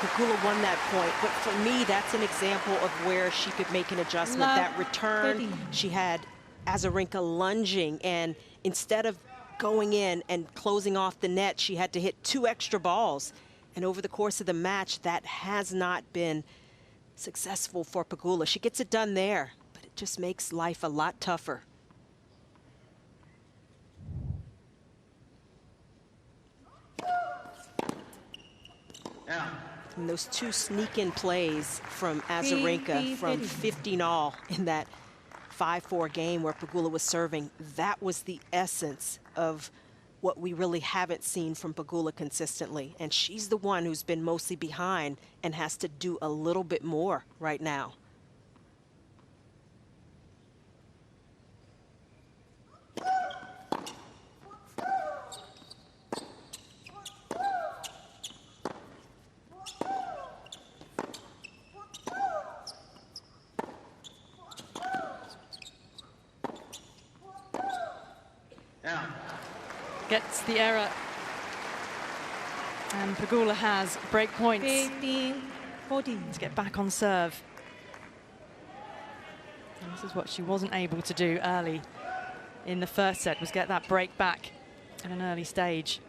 Pegula won that point, but for me, that's an example of where she could make an adjustment. That return, she had Azarenka lunging, and instead of going in and closing off the net, she had to hit 2 extra balls. And over the course of the match, that has not been successful for Pegula. She gets it done there, but it just makes life a lot tougher. Yeah. And those 2 sneak-in plays from Azarenka from 15-all in that 5-4 game where Pegula was serving, that was the essence of what we really haven't seen from Pegula consistently. And she's the one who's been mostly behind and has to do a little bit more right now. Gets the error. And Pegula has break points 15-14. to get back on serve. And this is what she wasn't able to do early in the first set, was get that break back at an early stage.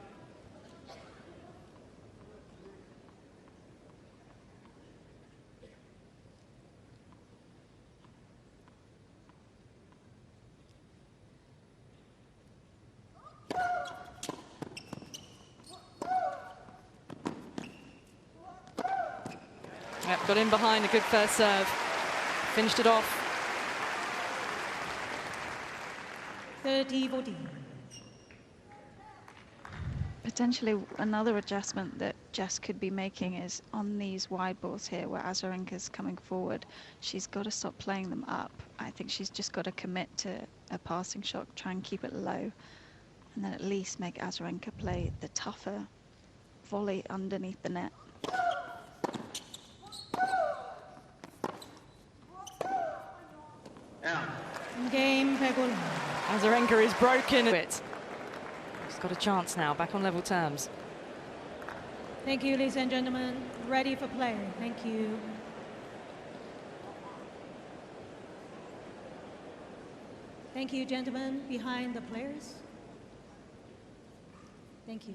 Yep, got in behind, a good first serve. Finished it off. 30-14. Potentially another adjustment that Jess could be making is on these wide balls here where Azarenka's coming forward. She's got to stop playing them up. I think she's just got to commit to a passing shot, try and keep it low, and then at least make Azarenka play the tougher volley underneath the net. Game, Pegula. Azarenka is broken. She's got a chance now, back on level terms. Thank you, ladies and gentlemen. Ready for play. Thank you. Thank you, gentlemen, behind the players. Thank you.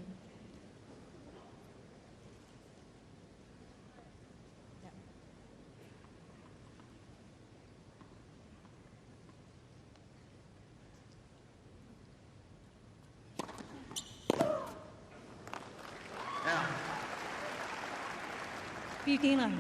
Yeah. 15-11.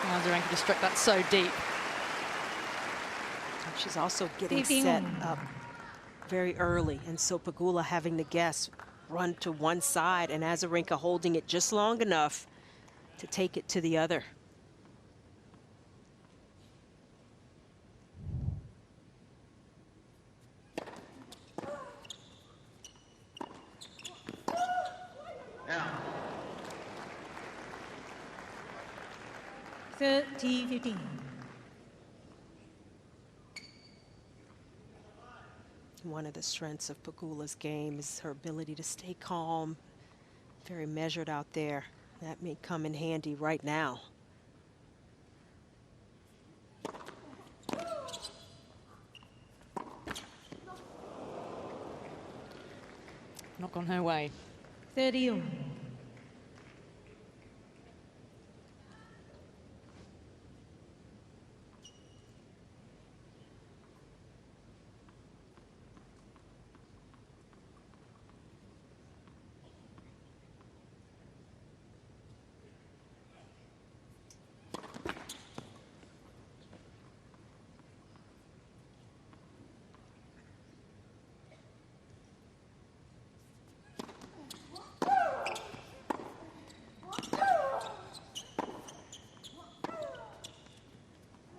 Azarenka just struck that so deep. She's also getting set up very early, and so Pegula having to guess, run to one side, and Azarenka holding it just long enough to take it to the other. Yeah. 30-15. one of the strengths of Pegula's game is her ability to stay calm, very measured out there. That may come in handy right now. Not gone her way. 30.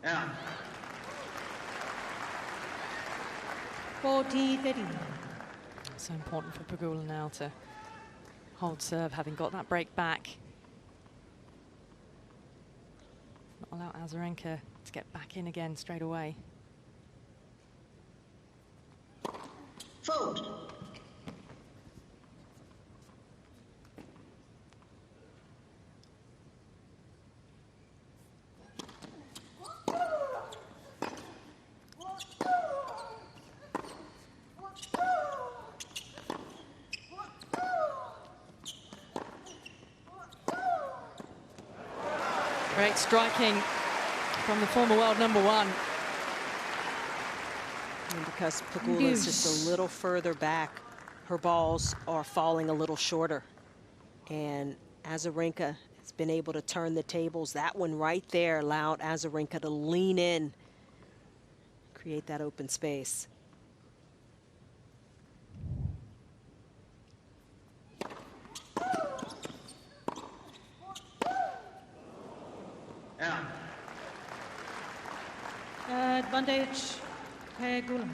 Out. 40-30. So important for Pegula now to hold serve, having got that break back. Not allow Azarenka to get back in again straight away. Fold. Great striking from the former world number one. And because Pegula is just a little further back, her balls are falling a little shorter. And Azarenka has been able to turn the tables. That one right there allowed Azarenka to lean in, create that open space. Out. Advantage, Pegula.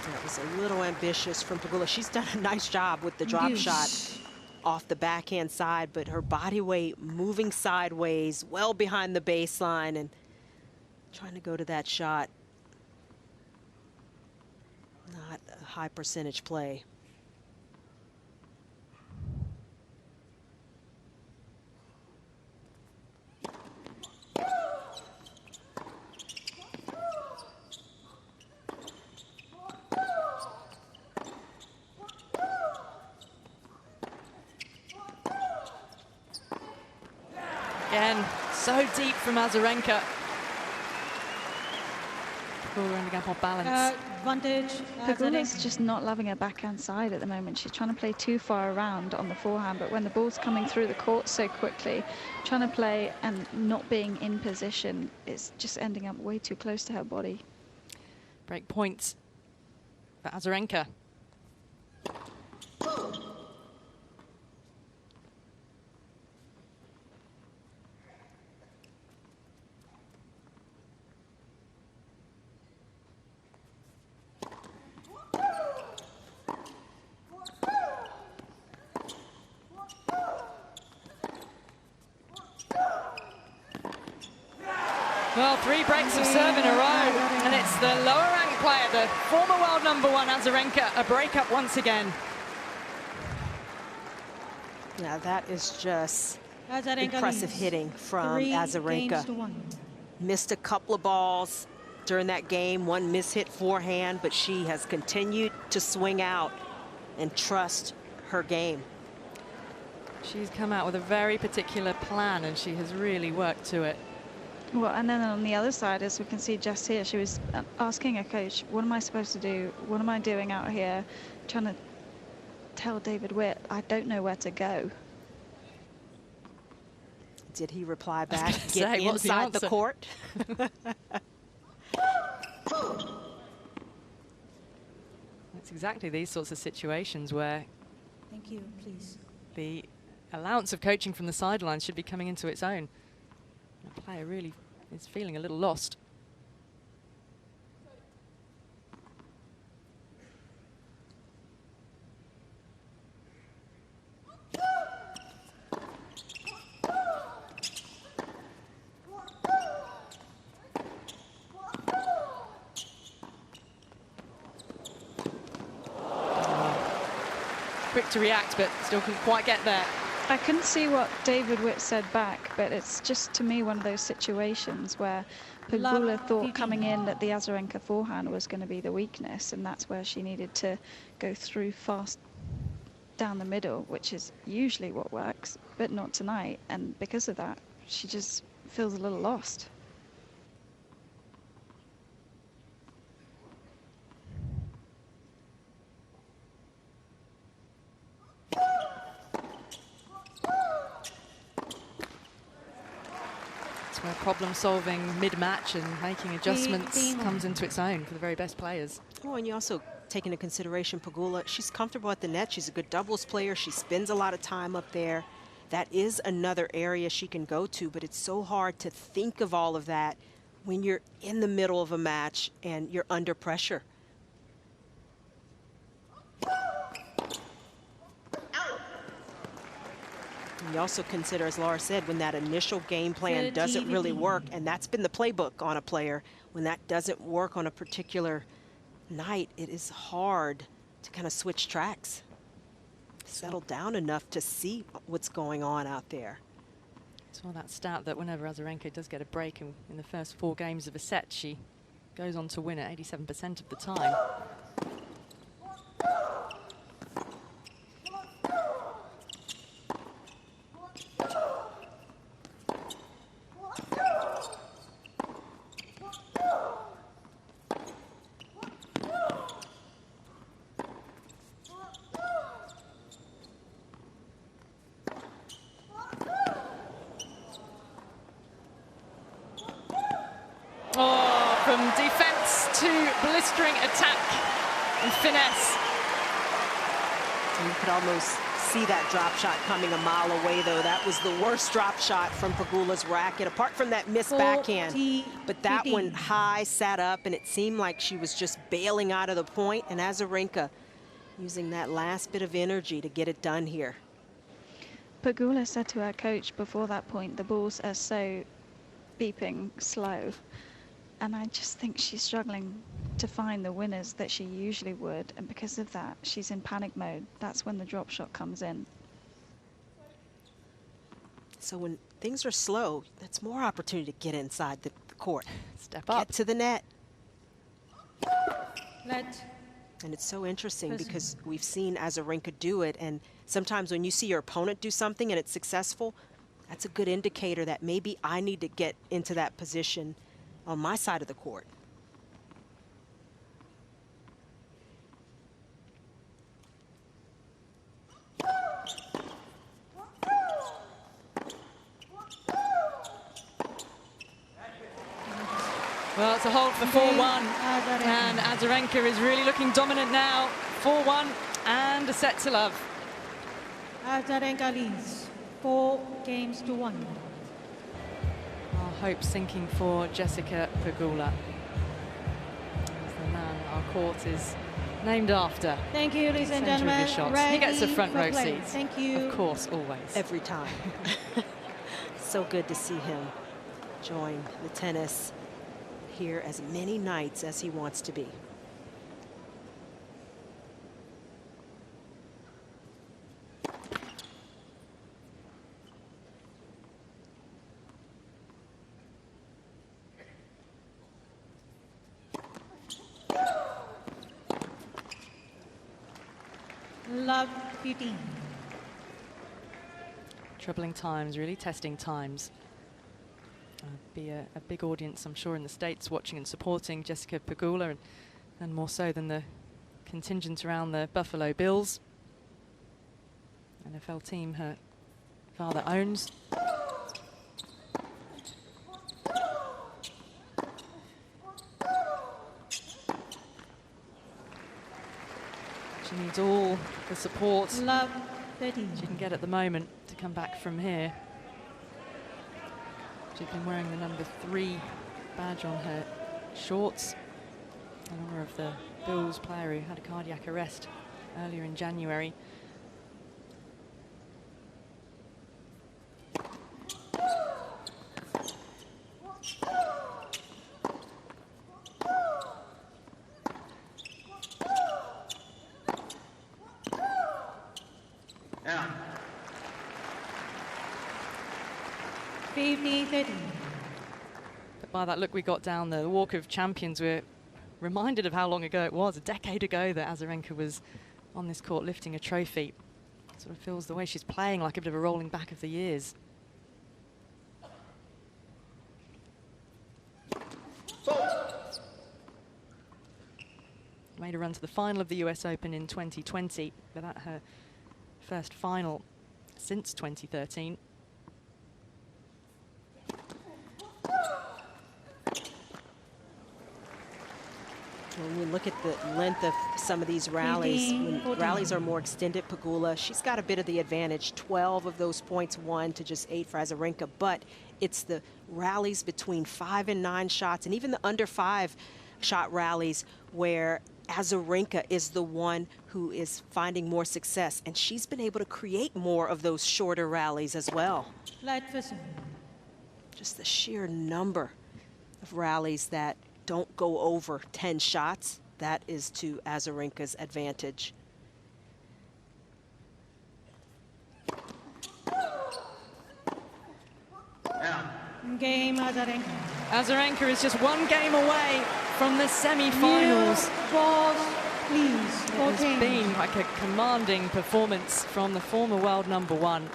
That was a little ambitious from Pegula. She's done a nice job with the drop shot off the backhand side, but her body weight moving sideways, well behind the baseline, and trying to go to that shot. Not a high percentage play. Again, so deep from Azarenka. Pegula ending up off balance. Advantage, Pegula's Azarenka. just not loving her backhand side at the moment. She's trying to play too far around on the forehand, but when the ball's coming through the court so quickly, trying to play and not being in position, it's just ending up way too close to her body. Break points for Azarenka. Fold. Well, 3 breaks of serve in a row, and it's the lower-ranked player, the former world number one, Azarenka, a breakup once again. Now that is just Azarenka impressive leads hitting from 3 Azarenka. games to 1. Missed a couple of balls during that game, one mishit forehand, but she has continued to swing out and trust her game. She's come out with a very particular plan, and she has really worked to it. Well, and then on the other side, as we can see just here, she was asking her coach, what am I supposed to do? What am I doing out here? Trying to tell David Witt, I don't know where to go. Did he reply back, get say, what's the inside the answer? court? It's exactly these sorts of situations where Thank you, please. the allowance of coaching from the sidelines should be coming into its own. The player really is feeling a little lost. Quick to react, but still couldn't quite get there. I couldn't see what David Witt said back, but it's just, to me, one of those situations where Pegula thought coming in that the Azarenka forehand was going to be the weakness, and that's where she needed to go through fast down the middle, which is usually what works, but not tonight. And because of that, she just feels a little lost. Where problem solving mid-match and making adjustments comes into its own for the very best players. Oh, and you also take into consideration Pegula. She's comfortable at the net. She's a good doubles player. She spends a lot of time up there. That is another area she can go to, but it's so hard to think of all of that when you're in the middle of a match and you're under pressure. You also consider, as Laura said, when that initial game plan doesn't really work, and that's been the playbook on a player, when that doesn't work on a particular night, it is hard to kind of switch tracks, settle down enough to see what's going on out there. Saw that stat that whenever Azarenka does get a break in the first 4 games of a set, she goes on to win it 87% of the time. From defense to blistering attack and finesse. You could almost see that drop shot coming a mile away, though. That was the worst drop shot from Pegula's racket, apart from that missed backhand. But that one high, sat up, and it seemed like she was just bailing out of the point, and Azarenka using that last bit of energy to get it done here. Pegula said to her coach before that point, the balls are so beeping slow. And I just think she's struggling to find the winners that she usually would. And because of that, she's in panic mode. That's when the drop shot comes in. So when things are slow, that's more opportunity to get inside the court. Step up. Get to the net. Let. And it's so interesting because we've seen Azarenka do it. And sometimes when you see your opponent do something and it's successful, that's a good indicator that maybe I need to get into that position on my side of the court. Well, it's a hold for 4-1. And Azarenka is really looking dominant now. 4-1 and a set to love. Azarenka leads 4-1. Our hope sinking for Jessica Pegula. As the man our court is named after. Thank you, ladies and Centre of his gentlemen. shots. He gets a front row Ready for seat. play. Thank you. Of course, always. Every time. So good to see him join the tennis here as many nights as he wants to be. Love 15. Troubling times, really testing times. Be a big audience, I'm sure, in the States watching and supporting Jessica Pegula, and more so than the contingent around the Buffalo Bills. NFL team her father owns. need all the support Love 13. she can get at the moment to come back from here. She's been wearing the number 3 badge on her shorts in honour of the Bills player who had a cardiac arrest earlier in January. Yeah. 50-13. But by that look we got down the Walk of Champions, we're reminded of how long ago it was, a decade ago, that Azarenka was on this court lifting a trophy. Sort of feels the way she's playing like a bit of a rolling back of the years. Made a run to the final of the US Open in 2020, but at her first final since 2013. When we look at the length of some of these rallies, when rallies are more extended, Pegula, she's got a bit of the advantage. 12 of those points won to just 8 for Azarenka, but it's the rallies between 5 and 9 shots, and even the under 5 shot rallies where Azarenka is the one who is finding more success, and she's been able to create more of those shorter rallies as well. Just the sheer number of rallies that don't go over 10 shots, that is to Azarenka's advantage. Game Azarenka. Azarenka is just one game away from the semi-finals. Balls, please. It's been like a commanding performance from the former world number 1.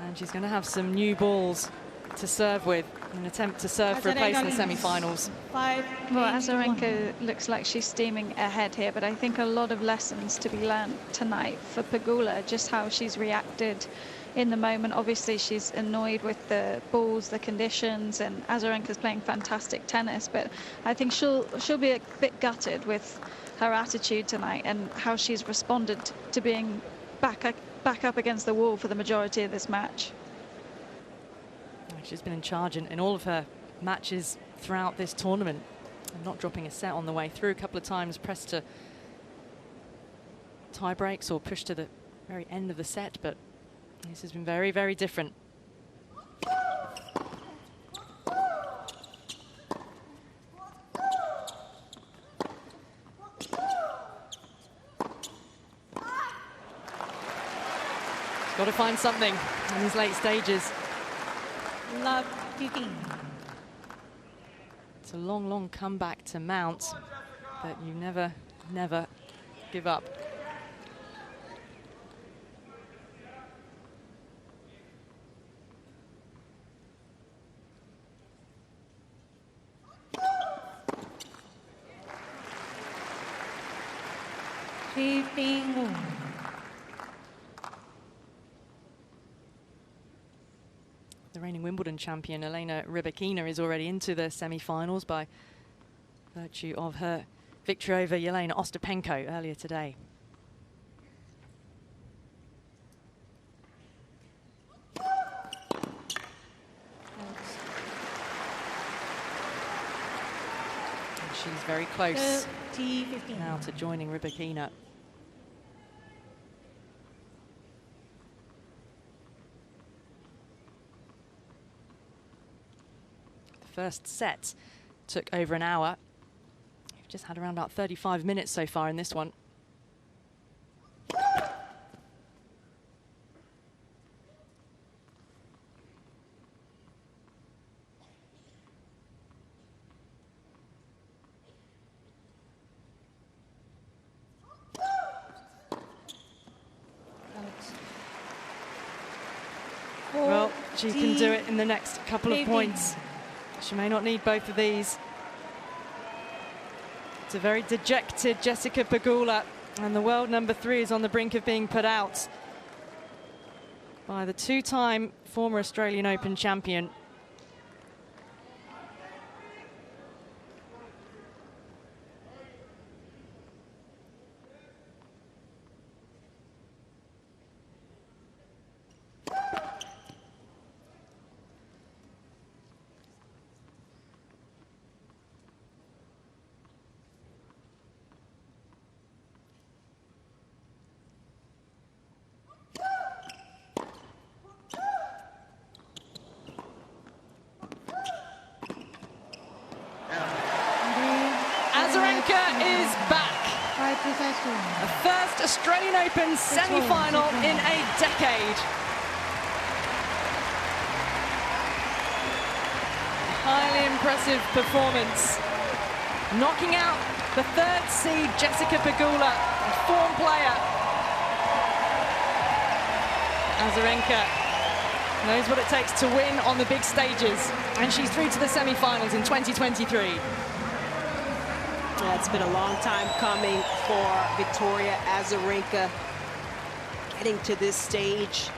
And she's going to have some new balls to serve with in an attempt to serve for a place in the semi-finals. Well, Azarenka looks like she's steaming ahead here, but I think a lot of lessons to be learned tonight for Pegula, just how she's reacted in the moment. Obviously, she's annoyed with the balls, the conditions, and Azarenka's playing fantastic tennis, but I think she'll be a bit gutted with her attitude tonight and how she's responded to being back up against the wall for the majority of this match. She's been in charge in all of her matches throughout this tournament and not dropping a set on the way through. A couple of times pressed to tie breaks or pushed to the very end of the set, but this has been very, very different. She's got to find something in these late stages. Love 15. It's a long, long comeback to mount, but you never, never give up. The reigning Wimbledon champion Aryna Sabalenka is already into the semi-finals by virtue of her victory over Jelena Ostapenko earlier today. And she's very close now to joining Sabalenka. First set took over an hour. We've just had around about 35 minutes so far in this one. Well, she can do it in the next couple of points. She may not need both of these. It's a very dejected Jessica Pegula, and the world number 3 is on the brink of being put out by the 2-time former Australian Open champion. first one. The first Australian Open semi-final in a decade. Highly impressive performance. Knocking out the third seed Jessica Pegula, a form player. Azarenka knows what it takes to win on the big stages, and she's through to the semi-finals in 2023. Yeah, it's been a long time coming for Victoria Azarenka getting to this stage.